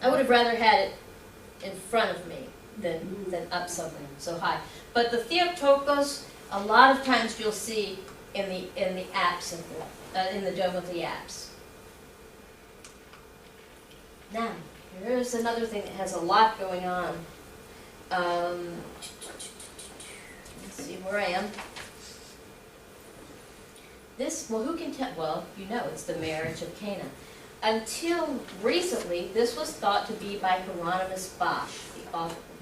I would have rather had it in front of me than up so high. But the Theotokos, a lot of times you'll see in the apse of in the dome of the apse. Now, here's another thing that has a lot going on. Let's see where I am. This, well, who can tell? Well, you know, it's the marriage of Cana. Until recently, this was thought to be by Hieronymus Bosch,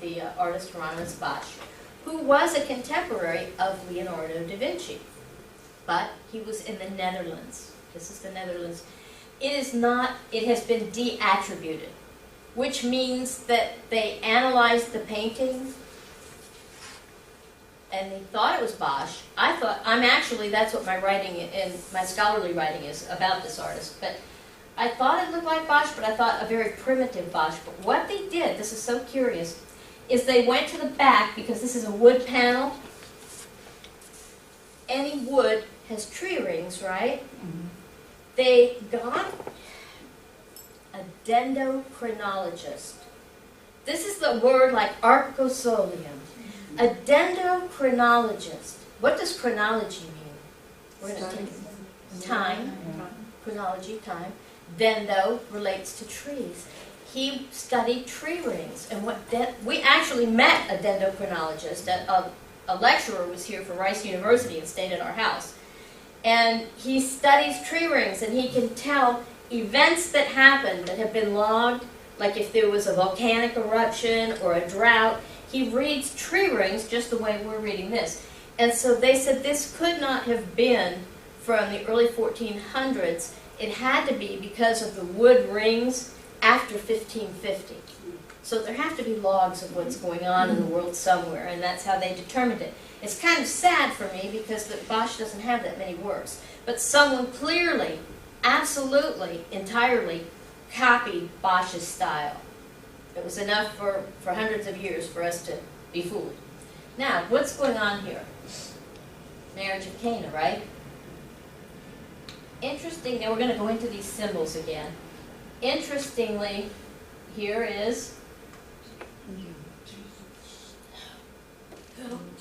the artist Hieronymus Bosch, who was a contemporary of Leonardo da Vinci. But he was in the Netherlands. This is the Netherlands. It is not, it has been de-attributed, which means that they analyzed the painting and they thought it was Bosch. That's what my writing and my scholarly writing is about this artist. But I thought it looked like Bosch, but I thought a very primitive Bosch. But what they did, this is so curious, is they went to the back, because this is a wood panel. Any wood has tree rings, right? Mm-hmm. They got a dendrochronologist. This is the word like arcosolium. A dendrochronologist. What does chronology mean? We're going to take time. Chronology, time. Dendo relates to trees. He studied tree rings. And we actually met a dendrochronologist. A lecturer was here from Rice University and stayed at our house. And he studies tree rings, and he can tell events that happened that have been logged, like if there was a volcanic eruption or a drought. He reads tree rings just the way we're reading this. And so they said this could not have been from the early 1400s. it had to be because of the wood rings after 1550. So there have to be logs of what's going on in the world somewhere, and that's how they determined it. It's kind of sad for me because the Bosch doesn't have that many works. But someone clearly, absolutely, entirely copied Bosch's style. It was enough for hundreds of years for us to be fooled. Now, what's going on here? Marriage of Cana, right? Interesting, now we're going to go into these symbols again. Interestingly, here is,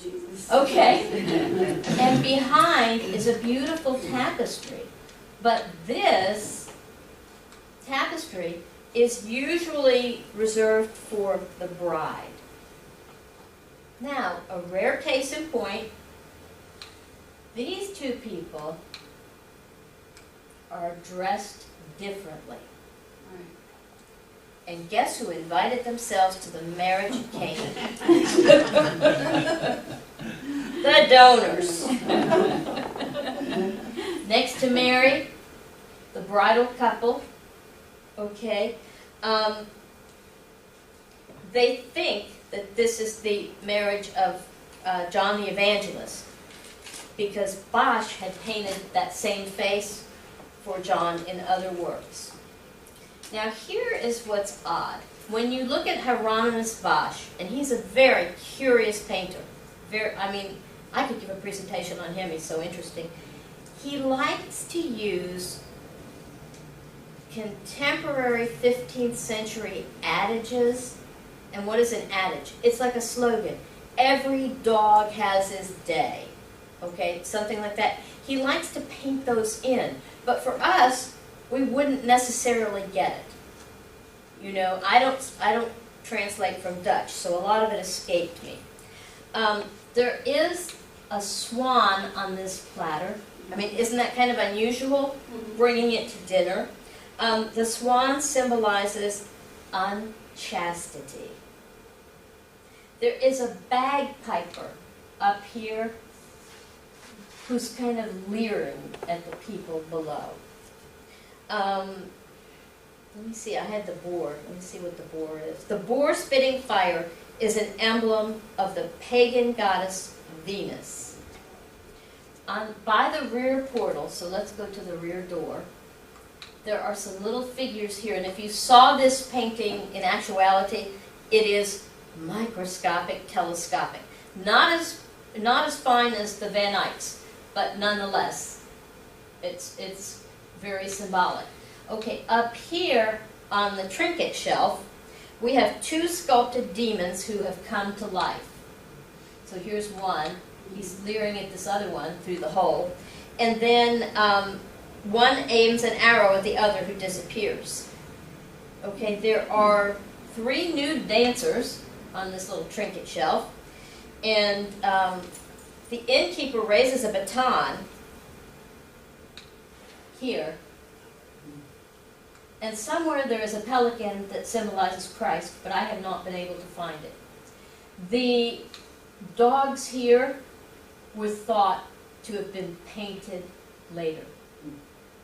Jesus. okay, and behind is a beautiful tapestry. But this tapestry is usually reserved for the bride. Now, a rare case in point, these two people are dressed differently. Right. And guess who invited themselves to the marriage of Cana? The donors. Next to Mary, the bridal couple. Okay. They think that this is the marriage of John the Evangelist, because Bosch had painted that same face for John in other works. Now here is what's odd. When you look at Hieronymus Bosch, and he's a very curious painter, I could give a presentation on him, he's so interesting. He likes to use contemporary 15th century adages. And what is an adage? It's like a slogan. Every dog has his day. Okay, something like that. He likes to paint those in. But for us, we wouldn't necessarily get it. You know, I don't translate from Dutch, so a lot of it escaped me. There is a swan on this platter. I mean, isn't that kind of unusual, bringing it to dinner? The swan symbolizes unchastity. There is a bagpiper up here who's kind of leering at the people below. Let me see, I had the boar. Let me see what the boar is. The boar spitting fire is an emblem of the pagan goddess Venus. By the rear portal, so let's go to the rear door, there are some little figures here, and if you saw this painting in actuality, it is microscopic, telescopic. Not as fine as the Van Eyck's, but nonetheless, it's very symbolic. Okay, up here on the trinket shelf, we have two sculpted demons who have come to life. So here's one. He's leering at this other one through the hole. And then one aims an arrow at the other, who disappears. Okay, there are 3 nude dancers on this little trinket shelf. And the innkeeper raises a baton here. And somewhere there is a pelican that symbolizes Christ, but I have not been able to find it. The dogs here were thought to have been painted later.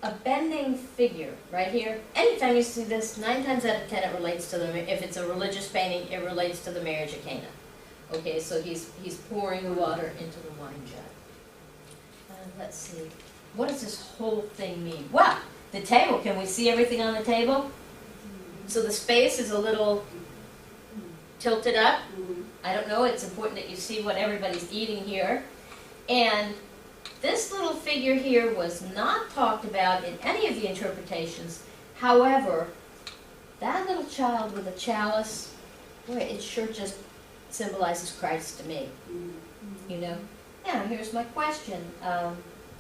A bending figure right here. Anytime you see this, 9 times out of 10 it relates to if it's a religious painting, it relates to the marriage of Cana. Okay, so he's pouring water into the wine jar. Let's see. What does this whole thing mean? Well, the table. Can we see everything on the table? So the space is a little tilted up. I don't know. It's important that you see what everybody's eating here. And this little figure here was not talked about in any of the interpretations. However, that little child with a chalice, boy, it sure just symbolizes Christ to me. You know? Now, here's my question.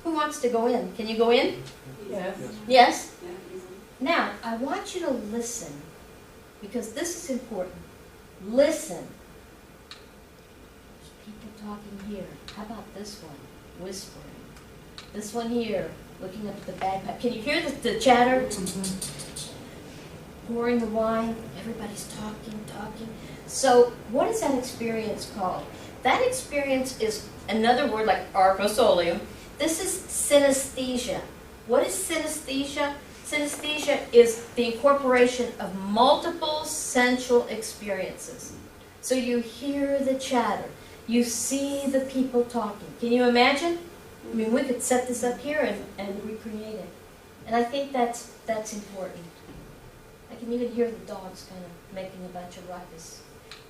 Who wants to go in? Can you go in? Yes. Yes? Yeah, easily. Now, I want you to listen, because this is important. Listen. There's people talking here. How about this one? Whispering. This one here, looking up at the bagpipe. Can you hear the chatter? Pouring the wine. Everybody's talking. So, what is that experience called? That experience is another word like arcosolium. This is synesthesia. What is synesthesia? Synesthesia is the incorporation of multiple sensual experiences. So you hear the chatter, you see the people talking. Can you imagine? I mean, we could set this up here and recreate it. And I think that's important. I can even hear the dogs kind of making a bunch of ruckus.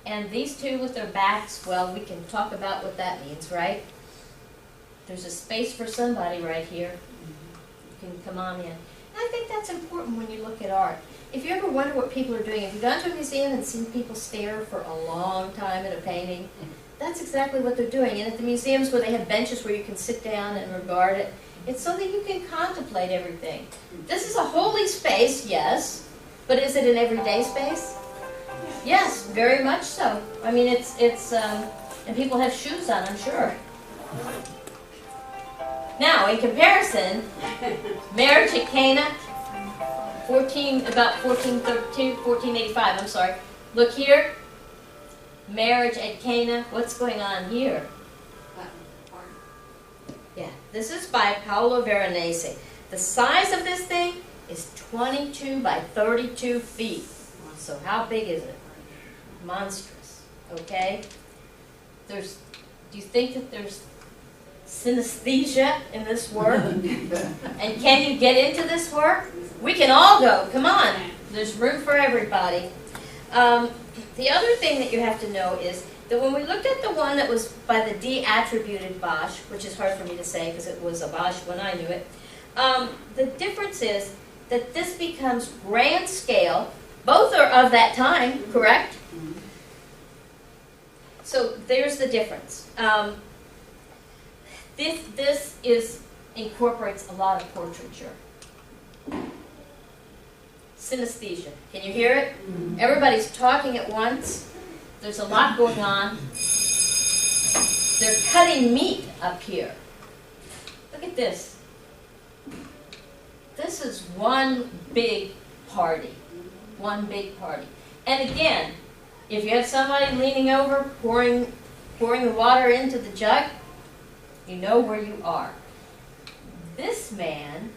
And these two with their backs, well, we can talk about what that means, right? There's a space for somebody right here. You can come on in. And I think that's important when you look at art. If you ever wonder what people are doing, if you've gone to a museum and seen people stare for a long time at a painting, that's exactly what they're doing. And at the museums where they have benches where you can sit down and regard it, it's so that you can contemplate everything. This is a holy space, yes, but is it an everyday space? Yes, very much so. I mean, and people have shoes on, I'm sure. Now, in comparison, marriage at Cana, about 1485, I'm sorry. Look here, marriage at Cana, what's going on here? Yeah, this is by Paolo Veronese. The size of this thing is 22 by 32 feet. So how big is it? Monstrous, okay? Do you think that there's synesthesia in this work? And can you get into this work? We can all go, come on. There's room for everybody. The other thing that you have to know is that when we looked at the one that was by the de-attributed Bosch, which is hard for me to say because it was a Bosch when I knew it, the difference is that this becomes grand scale. Both are of that time, correct? So there's the difference. This incorporates a lot of portraiture. Synesthesia. Can you hear it? Everybody's talking at once. There's a lot going on. They're cutting meat up here. Look at this. This is one big party. One big party. And again, if you have somebody leaning over, pouring the water into the jug, you know where you are. This man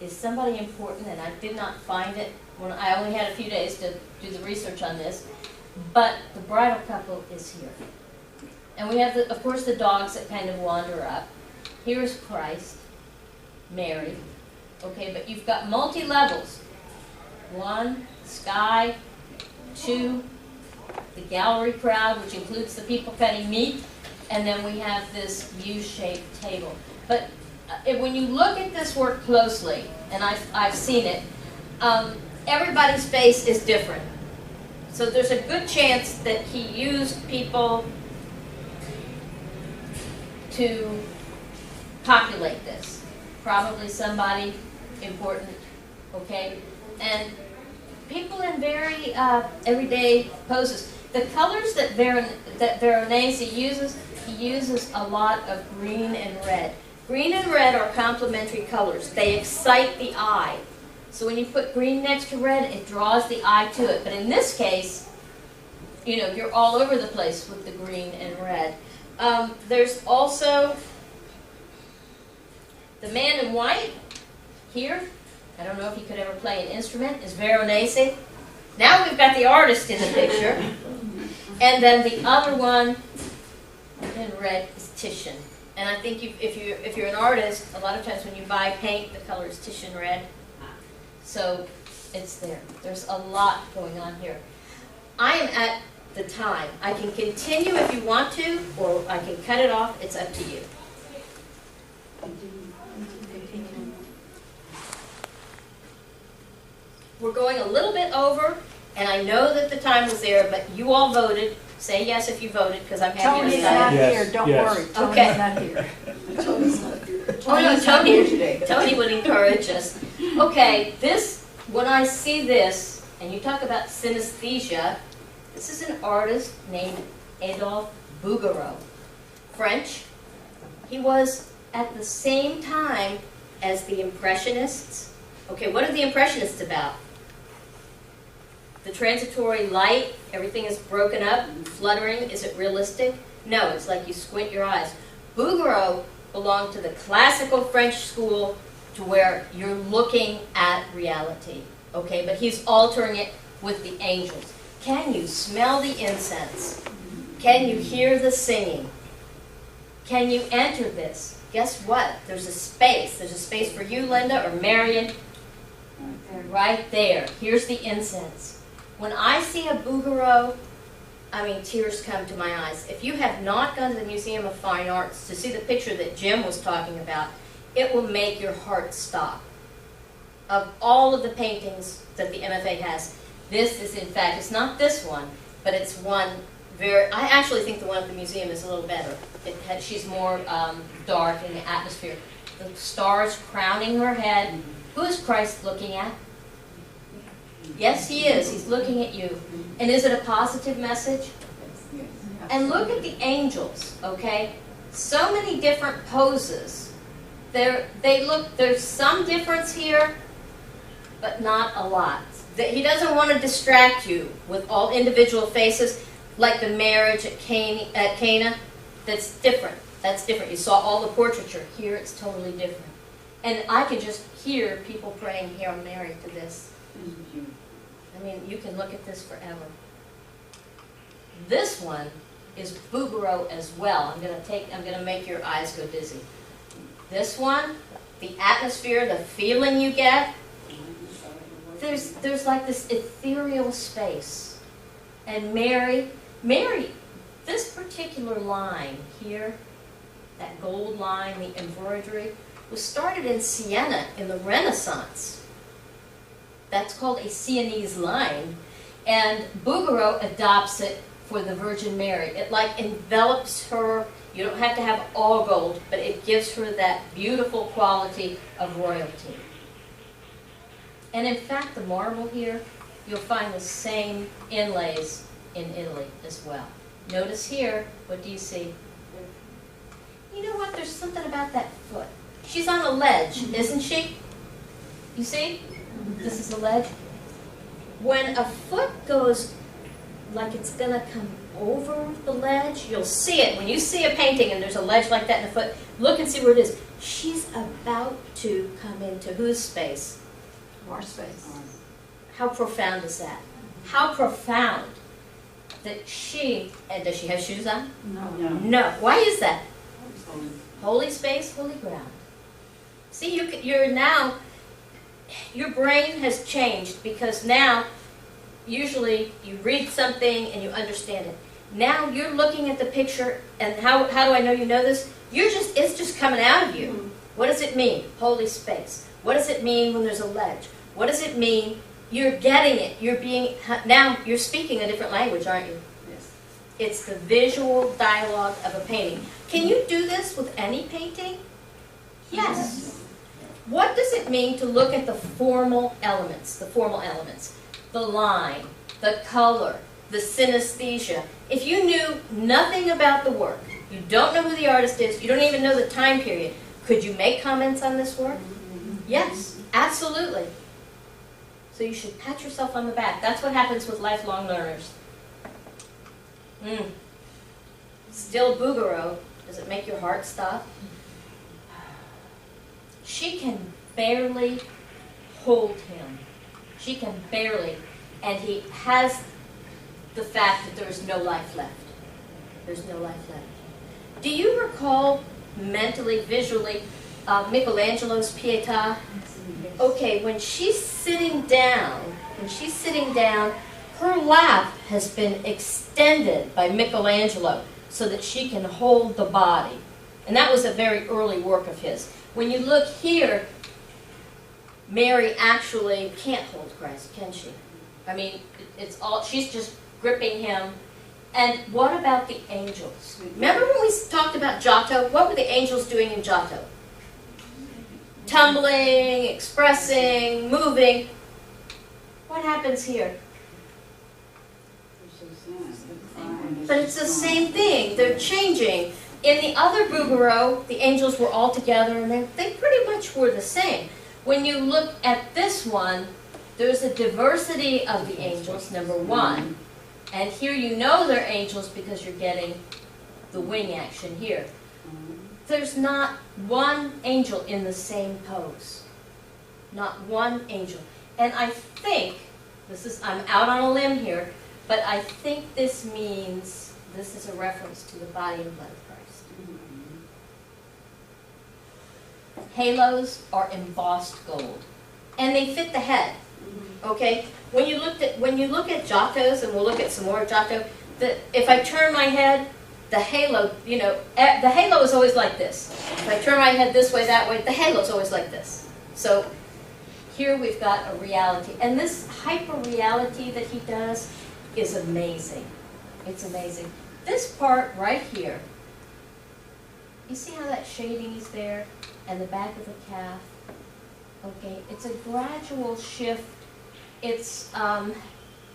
is somebody important, and I did not find it when I only had a few days to do the research on this, but the bridal couple is here. And we have, of course, the dogs that kind of wander up. Here's Christ, Mary, okay, but you've got multi-levels. 1, sky, 2, the gallery crowd, which includes the people cutting meat, and then we have this U-shaped table. But when you look at this work closely, and I've seen it, everybody's face is different. So there's a good chance that he used people to populate this. Probably somebody important, okay? And people in very everyday poses. The colors that Veronese uses, he uses a lot of green and red. Green and red are complementary colors. They excite the eye. So when you put green next to red, it draws the eye to it. But in this case, you know, you're all over the place with the green and red. There's also the man in white here. I don't know if he could ever play an instrument, is Veronese. Now we've got the artist in the picture. And then the other one in red is Titian. And I think if you're an artist, a lot of times when you buy paint, the color is Titian red. So it's there. There's a lot going on here. I am at the time. I can continue if you want to, or I can cut it off. It's up to you. We're going a little bit over, and I know that the time was there, but you all voted. Say yes if you voted, because I'm happy to Tony's say not it. Yes, here, don't yes. worry. Tony's Okay. not here. Oh, no, Tony would encourage us. Okay, when I see this, and you talk about synesthesia, this is an artist named Adolphe Bouguereau, French. He was at the same time as the Impressionists. Okay, what are the Impressionists about? The transitory light, everything is broken up, fluttering. Is it realistic? No, it's like you squint your eyes. Bouguereau belonged to the classical French school to where you're looking at reality, okay? But he's altering it with the angels. Can you smell the incense? Can you hear the singing? Can you enter this? Guess what? There's a space. There's a space for you, Linda, or Marion. Right there. Here's the incense. When I see a bouguereau, I mean, tears come to my eyes. If you have not gone to the Museum of Fine Arts to see the picture that Jim was talking about, it will make your heart stop. Of all of the paintings that the MFA has, this is, in fact, it's not this one, but it's one very, I actually think the one at the museum is a little better. She's more dark in the atmosphere. The stars crowning her head. Who is Christ looking at? Yes, he is. He's looking at you. And is it a positive message? And look at the angels, okay? So many different poses. There's some difference here, but not a lot. He doesn't want to distract you with all individual faces, like the marriage at Cana. That's different. That's different. You saw all the portraiture. Here it's totally different. And I could just hear people praying Hail Mary to this. I mean, you can look at this forever. This one is bouguereau as well. I'm going to make your eyes go dizzy. This one, the atmosphere, the feeling you get, there's like this ethereal space. And Mary, this particular line here, that gold line, the embroidery, was started in Siena in the Renaissance. That's called a Sienese line. And bouguereau adopts it for the Virgin Mary. It like envelops her. You don't have to have all gold, but it gives her that beautiful quality of royalty. And in fact, the marble here, you'll find the same inlays in Italy as well. Notice here, what do you see? You know what? There's something about that foot. She's on a ledge, isn't she? You see? This is a ledge. When a foot goes like it's going to come over the ledge, you'll see it. When you see a painting and there's a ledge like that in the foot, look and see where it is. She's about to come into whose space? Our space. How profound is that? How profound that she, and does she have shoes on? No. No. Why is that? Holy space, holy ground. See, you're now, your brain has changed because now, usually you read something and you understand it. Now you're looking at the picture, and how do I know you know this? It's just coming out of you. What does it mean? Holy space. What does it mean when there's a ledge? What does it mean? You're getting it. Now you're speaking a different language, aren't you? Yes. It's the visual dialogue of a painting. Can you do this with any painting? Yes. What does it mean to look at the formal elements? The line, the color, the synesthesia. If you knew nothing about the work, you don't know who the artist is, you don't even know the time period, could you make comments on this work? Yes, absolutely. So you should pat yourself on the back. That's what happens with lifelong learners. Still bouguereau. Does it make your heart stop? She can barely hold him. She can barely. And he has the fact that there is no life left. There's no life left. Do you recall mentally, visually, Michelangelo's Pietà? Okay, when she's sitting down, her lap has been extended by Michelangelo so that she can hold the body. And that was a very early work of his. When you look here, Mary actually can't hold Christ, can she? I mean, she's just gripping him. And what about the angels? Remember when we talked about Giotto? What were the angels doing in Giotto? Tumbling, expressing, moving. What happens here? But it's the same thing. They're changing. In the other bouguereau, the angels were all together, and they pretty much were the same. When you look at this one, there's a diversity of the angels, number one. And here you know they're angels because you're getting the wing action here. There's not one angel in the same pose. Not one angel. And I think, I'm out on a limb here, but I think this means, this is a reference to the body and blood of Christ. Halos are embossed gold, and they fit the head. Okay, when you look at Giottos, and we'll look at some more Giotto, if I turn my head, the halo, the halo is always like this. If I turn my head this way, that way, the halo is always like this. So here we've got a reality, and this hyper reality that he does is amazing. It's amazing. This part right here, you see how that shading is there, and the back of the calf. Okay, it's a gradual shift. It's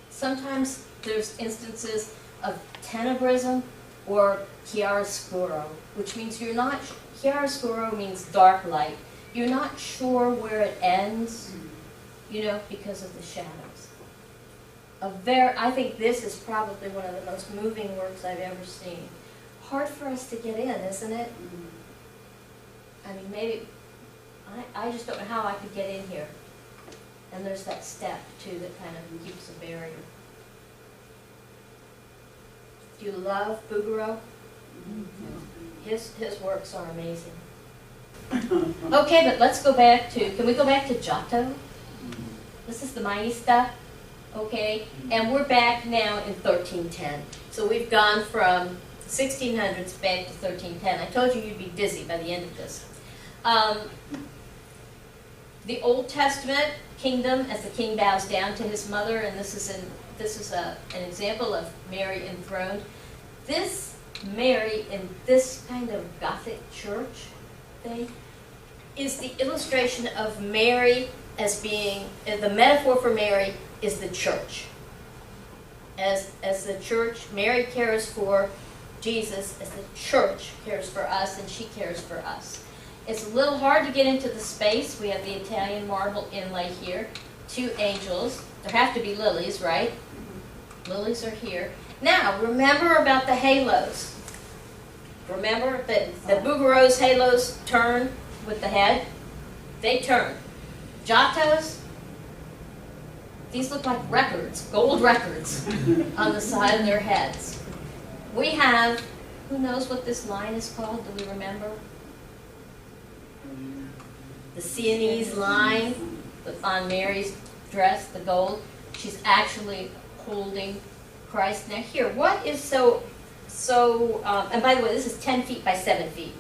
sometimes there's instances of tenebrism or chiaroscuro, which means you're not, chiaroscuro means dark light. You're not sure where it ends, because of the shadows. I think this is probably one of the most moving works I've ever seen. Hard for us to get in, isn't it? I mean, maybe, I just don't know how I could get in here. And there's that step, too, that kind of keeps a barrier. Do you love Bouguereau? His works are amazing. Okay, but let's go back to, can we go back to Giotto? This is the Maista, okay? And we're back now in 1310. So we've gone from 1600s back to 1310. I told you you'd be dizzy by the end of this. The Old Testament kingdom, as the king bows down to his mother, and this is an example of Mary enthroned. This Mary in this kind of Gothic church thing is the illustration of Mary as being, the metaphor for Mary is the church. As the church, Mary cares for Jesus, as the church cares for us, and she cares for us. It's a little hard to get into the space. We have the Italian marble inlay here. 2 angels. There have to be lilies, right? Lilies are here. Now, remember about the halos. Remember that the Bouguereau's halos turn with the head? They turn. Giotto's, these look like records, gold records, on the side of their heads. We have, who knows what this line is called? Do we remember? The Sienese line on Mary's dress, the gold. She's actually holding Christ. Now here, what is and by the way, this is 10 feet by 7 feet,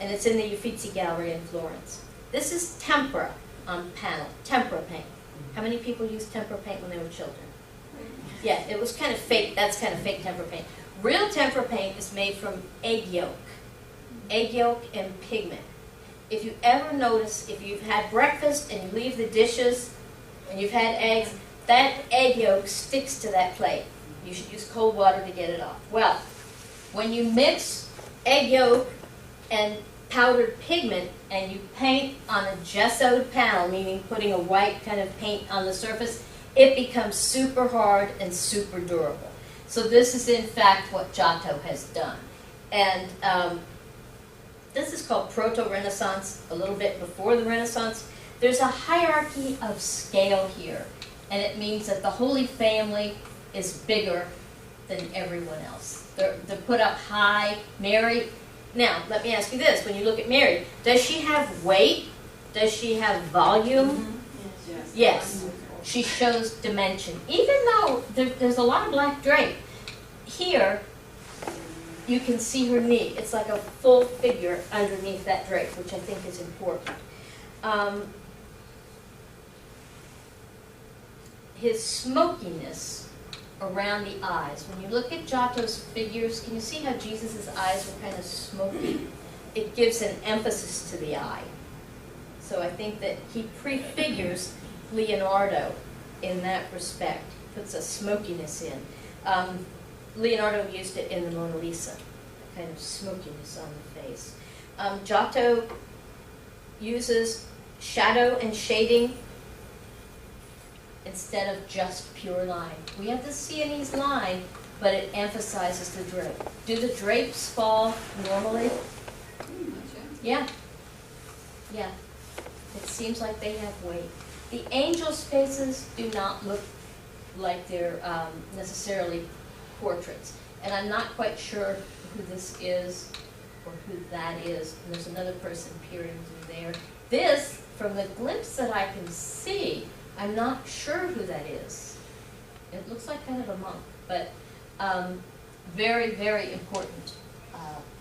and it's in the Uffizi Gallery in Florence. This is tempera on panel, tempera paint. How many people used tempera paint when they were children? Yeah, it was kind of fake, that's kind of fake tempera paint. Real tempera paint is made from egg yolk and pigment. If you ever notice, if you've had breakfast and you leave the dishes and you've had eggs, that egg yolk sticks to that plate. You should use cold water to get it off. Well, when you mix egg yolk and powdered pigment and you paint on a gessoed panel, meaning putting a white kind of paint on the surface, it becomes super hard and super durable. So this is in fact what Giotto has done. And this is called Proto-Renaissance, a little bit before the Renaissance. There's a hierarchy of scale here, and it means that the Holy Family is bigger than everyone else. They're put up high. Mary, now let me ask you this, when you look at Mary, does she have weight? Does she have volume? Yes. She shows dimension. Even though there's a lot of black drape, here you can see her knee. It's like a full figure underneath that drape, which I think is important. His smokiness around the eyes. When you look at Giotto's figures, can you see how Jesus' eyes were kind of smoky? It gives an emphasis to the eye. So I think that he prefigures Leonardo in that respect, puts a smokiness in. Leonardo used it in the Mona Lisa, a kind of smokiness on the face. Giotto uses shadow and shading instead of just pure line. We have the Sienese line, but it emphasizes the drape. Do the drapes fall normally? Yeah. Yeah. It seems like they have weight. The angels' faces do not look like they're necessarily portraits. And I'm not quite sure who this is or who that is. And there's another person peering through there. This, from the glimpse that I can see, I'm not sure who that is. It looks like kind of a monk, but very, very important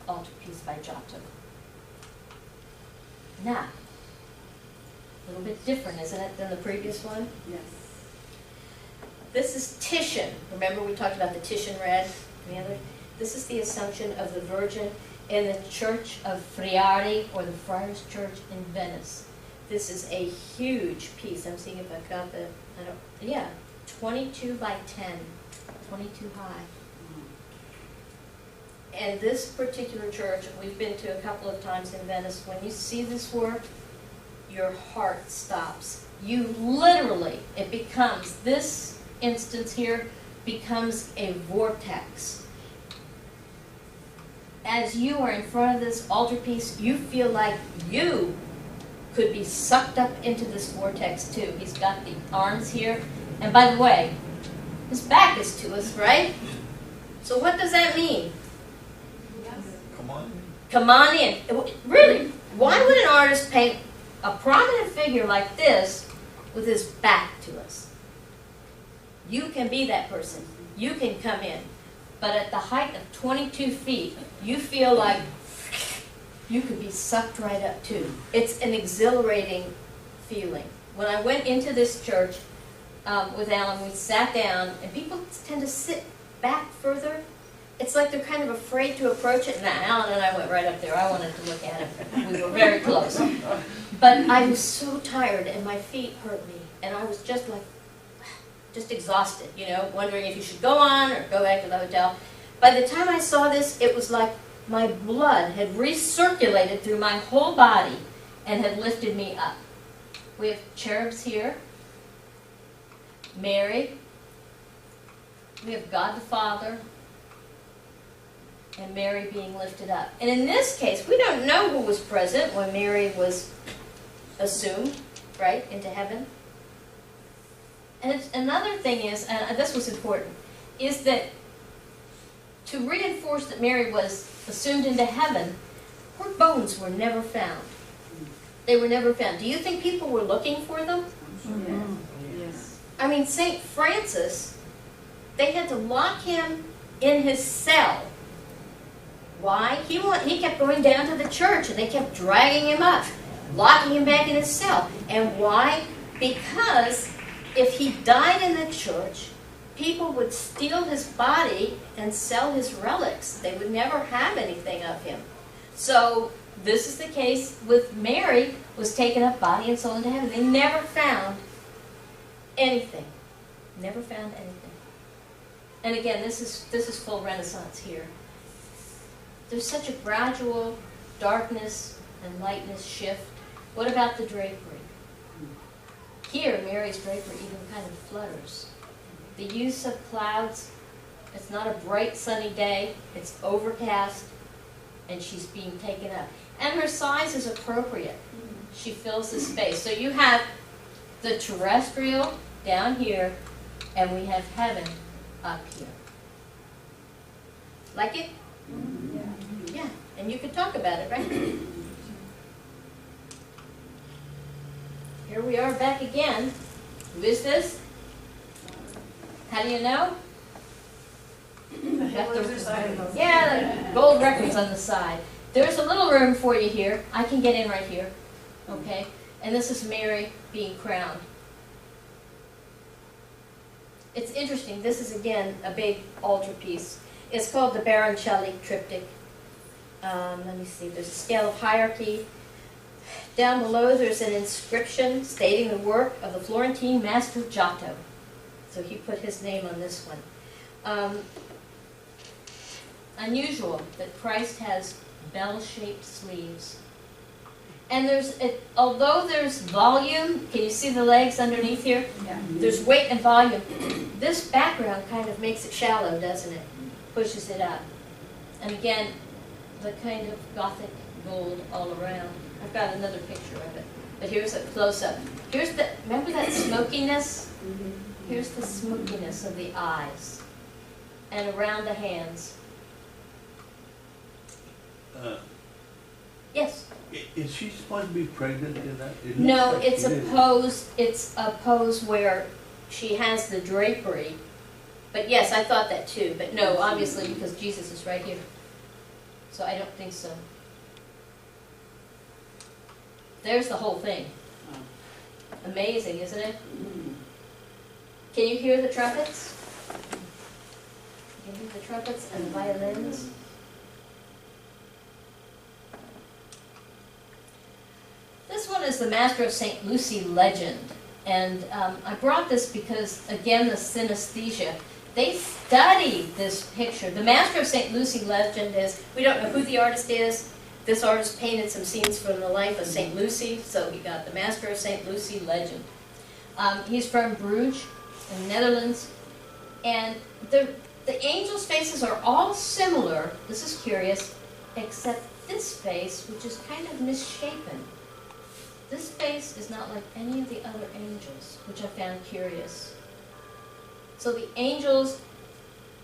altarpiece by Giotto. Now, a little bit different, isn't it, than the previous one? Yes. This is Titian. Remember we talked about the Titian red and the other? This is the Assumption of the Virgin in the Church of Friari, or the Friars Church in Venice. This is a huge piece. I'm seeing if I've got the, 22 by 10, 22 high. And this particular church, we've been to a couple of times in Venice, when you see this work, your heart stops. You literally, it becomes, this instance here becomes a vortex. As you are in front of this altarpiece, you feel like you could be sucked up into this vortex too. He's got the arms here. And by the way, his back is to us, right? So what does that mean? Come on. Come on in. Really, why would an artist paint a prominent figure like this with his back to us? You can be that person. You can come in. But at the height of 22 feet, you feel like you could be sucked right up too. It's an exhilarating feeling. When I went into this church with Alan, we sat down, and people tend to sit back further. It's like they're kind of afraid to approach it. Now, Alan and I went right up there. I wanted to look at it. We were very close. But I was so tired, and my feet hurt me. And I was just like, just exhausted, you know, wondering if you should go on or go back to the hotel. By the time I saw this, it was like my blood had recirculated through my whole body and had lifted me up. We have cherubs here, Mary, we have God the Father, and Mary being lifted up. And in this case, we don't know who was present when Mary was assumed, right, into heaven. And another thing is, and this was important, is that to reinforce that Mary was assumed into heaven, her bones were never found. They were never found. Do you think people were looking for them? Yes. I mean, St. Francis, they had to lock him in his cell. Why? He kept going down to the church, and they kept dragging him up, locking him back in his cell. And why? Because if he died in the church, people would steal his body and sell his relics. They would never have anything of him. So this is the case with Mary, was taken up body and soul into heaven. They never found anything. Never found anything. And again, this is full Renaissance here. There's such a gradual darkness and lightness shift. What about the drapery? Here, Mary's drapery even kind of flutters. The use of clouds, it's not a bright sunny day, it's overcast, and she's being taken up. And her size is appropriate. She fills the space. So you have the terrestrial down here, and we have heaven up here. Like it? Yeah, and you could talk about it, right? Here we are back again. Who is this? How do you know? Yeah, the gold records on the side. There's a little room for you here. I can get in right here. Okay? And this is Mary being crowned. It's interesting. This is, again, a big altarpiece. It's called the Baroncelli Triptych. Let me see. There's a scale of hierarchy. Down below, there's an inscription stating the work of the Florentine master Giotto. So he put his name on this one. Unusual that Christ has bell-shaped sleeves. And although there's volume, can you see the legs underneath here? Yeah. There's weight and volume. This background kind of makes it shallow, doesn't it? Pushes it up. And again, the kind of Gothic gold all around. I've got another picture of it. But here's a close-up. Here's the, remember that smokiness? Mhm. Here's the smokiness of the eyes and around the hands. Yes. Is she supposed to be pregnant in that? It looks No, like it's she a is. pose. It's a pose where she has the drapery. But yes, I thought that too. But no, obviously because Jesus is right here. So I don't think so. There's the whole thing. Amazing, isn't it? Mhm. Can you hear the trumpets? Can you hear the trumpets and the violins? This one is the Master of St. Lucy legend. And I brought this because, again, the synesthesia. They studied this picture. The Master of St. Lucy legend is, we don't know who the artist is. This artist painted some scenes from the life of St. Lucy, so he got the Master of St. Lucy legend. He's from Bruges, in the Netherlands. And the angels' faces are all similar, this is curious, except this face, which is kind of misshapen. This face is not like any of the other angels, which I found curious. So the angels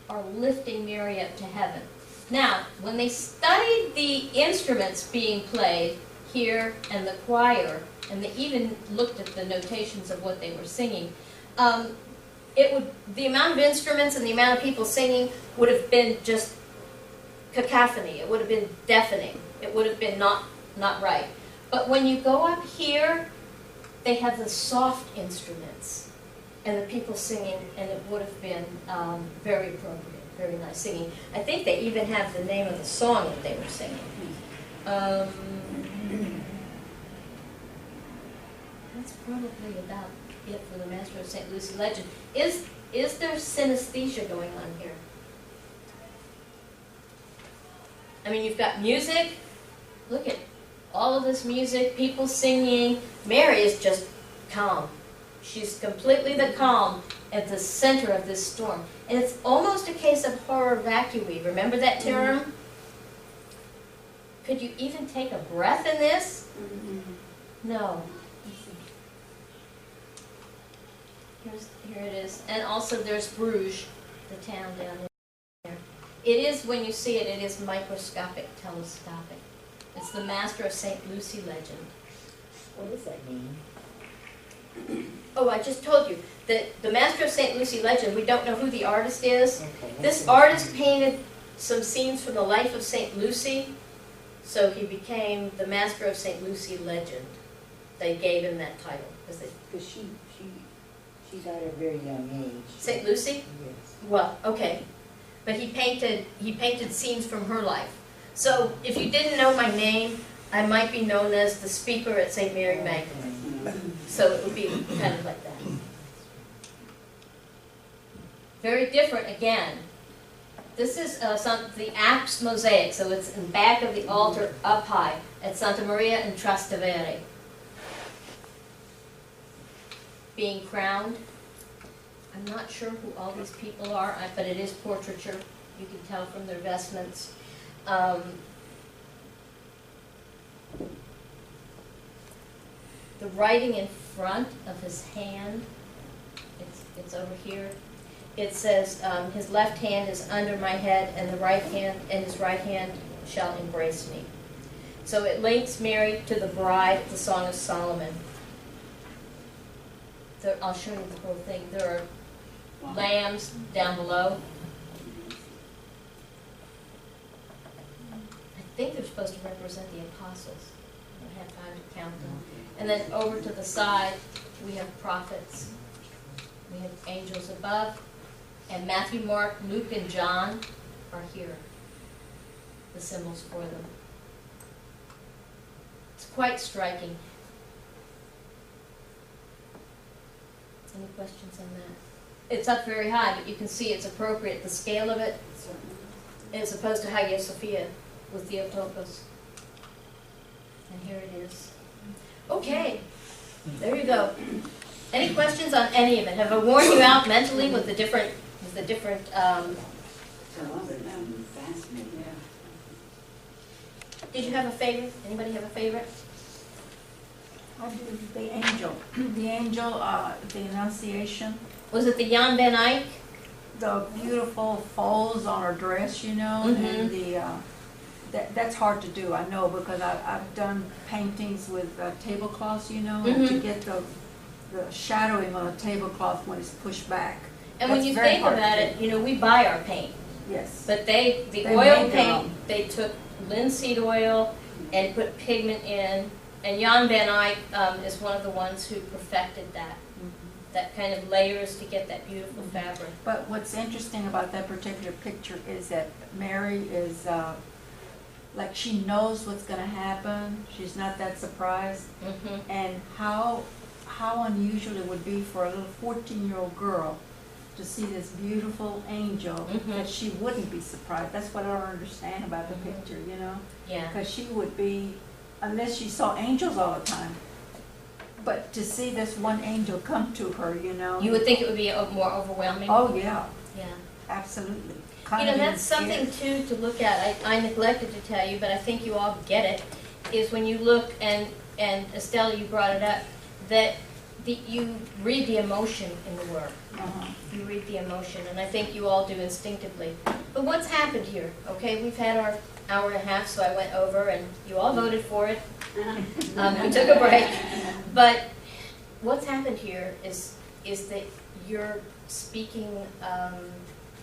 are lifting Mary up to heaven. Now, when they studied the instruments being played here and the choir, and they even looked at the notations of what they were singing, the amount of instruments and the amount of people singing would have been just cacophony. It would have been deafening. It would have been not right. But when you go up here, they have the soft instruments and the people singing, and it would have been very appropriate, very nice singing. I think they even have the name of the song that they were singing. That's probably about it for the Master of St. Lucy legend. Is there synesthesia going on here? I mean, you've got music. Look at all of this music, people singing. Mary is just calm. She's completely the calm at the center of this storm. And it's almost a case of horror vacui. Remember that term? Could you even take a breath in this? No. Here it is. And also there's Bruges, the town down there. It is, when you see it, it is microscopic, telescopic. It's the Master of St. Lucy legend. What does that mean? Oh, I just told you that the Master of St. Lucy legend, we don't know who the artist is. Okay, This artist painted some scenes from the life of St. Lucy, so he became the Master of St. Lucy legend. They gave him that title. Because she died at a very young age. St. Lucy? Yes. Well, okay. But he painted scenes from her life. So if you didn't know my name, I might be known as the speaker at St. Mary Magdalene. So it would be kind of like that. Very different again. This is the Acts mosaic, so it's in back of the altar up high at Santa Maria in Trastevere. Being crowned. I'm not sure who all these people are, but it is portraiture. You can tell from their vestments. The writing in front of his hand, it's over here. It says, his left hand is under my head, and the right hand, and his right hand shall embrace me. So it links Mary to the bride, the Song of Solomon. I'll show you the whole thing. There are lambs down below. I think they're supposed to represent the apostles. I don't have time to count them. And then over to the side, we have prophets. We have angels above. And Matthew, Mark, Luke, and John are here. The symbols for them. It's quite striking. Any questions on that? It's up very high, but you can see it's appropriate. The scale of it is opposed to Hagia Sophia with Theotokos. And here it is. Okay, there you go. Any questions on any of it? Have I worn you out mentally with the different Fascinating. Did you have a favorite? Anybody have a favorite? I do the angel, the angel, the Annunciation, Was it the Jan Ben Eyck? the beautiful folds on her dress, you know, and the, that's hard to do, I know, because I've done paintings with tablecloths, you know, and to get the shadowing on a tablecloth when it's pushed back. And when That's you very think hard to about do. it, you know, we buy our paint, Yes. but the They oil make their paint, own. they took linseed oil and put pigment in, and Jan Van Eyck is one of the ones who perfected that kind of layers to get that beautiful fabric. But what's interesting about that particular picture is that Mary is, like, she knows what's gonna happen, she's not that surprised, Mm-hmm. and how unusual it would be for a little 14-year-old girl to see this beautiful angel, Mhm. that she wouldn't be surprised. That's what I don't understand about the Mhm. picture, you know? Yeah. Because she would be, unless she saw angels all the time, but to see this one angel come to her, you know? You would think it would be more overwhelming? Oh, yeah, Yeah. absolutely. You Kind know, of that's scared. something too to look at. I neglected to tell you, but I think you all get it, is when you look, and Estella, you brought it up, that you read the emotion in the work. Uh-huh. You read the emotion, and I think you all do instinctively. But what's happened here? Okay, we've had our hour and a half, so I went over, and you all voted for it. We took a break. But what's happened here is that you're speaking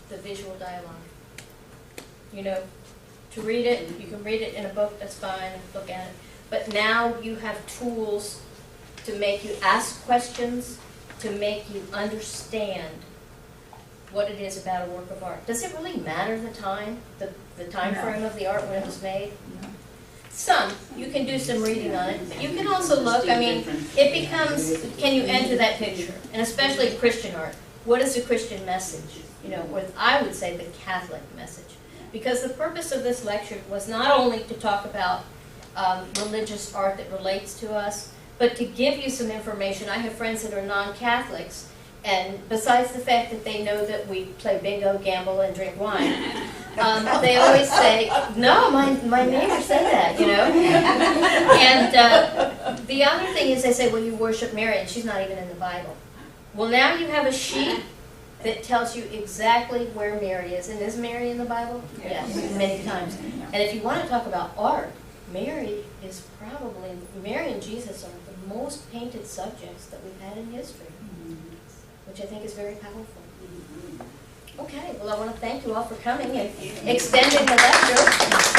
the visual dialogue. You know, to read it, you can read it in a book, that's fine, look at it. But now you have tools to make you ask questions, to make you understand what it is about a work of art. Does it really matter the time, the time No. frame of the art when it was made? No. Some, you can do some reading on it, but you can also look, I mean, it becomes, can you enter that picture? And especially Christian art. What is the Christian message? You know, or I would say the Catholic message. Because the purpose of this lecture was not only to talk about religious art that relates to us, but to give you some information. I have friends that are non-Catholics, and besides the fact that they know that we play bingo, gamble, and drink wine, they always say, no, my neighbor said that, you know. And the other thing is they say, well, you worship Mary, and she's not even in the Bible. Well, now you have a sheet that tells you exactly where Mary is. And is Mary in the Bible? Yes, many times. And if you want to talk about art, Mary and Jesus are the most painted subjects that we've had in history, which I think is very powerful. Okay, well, I want to thank you all for coming and extending the lecture.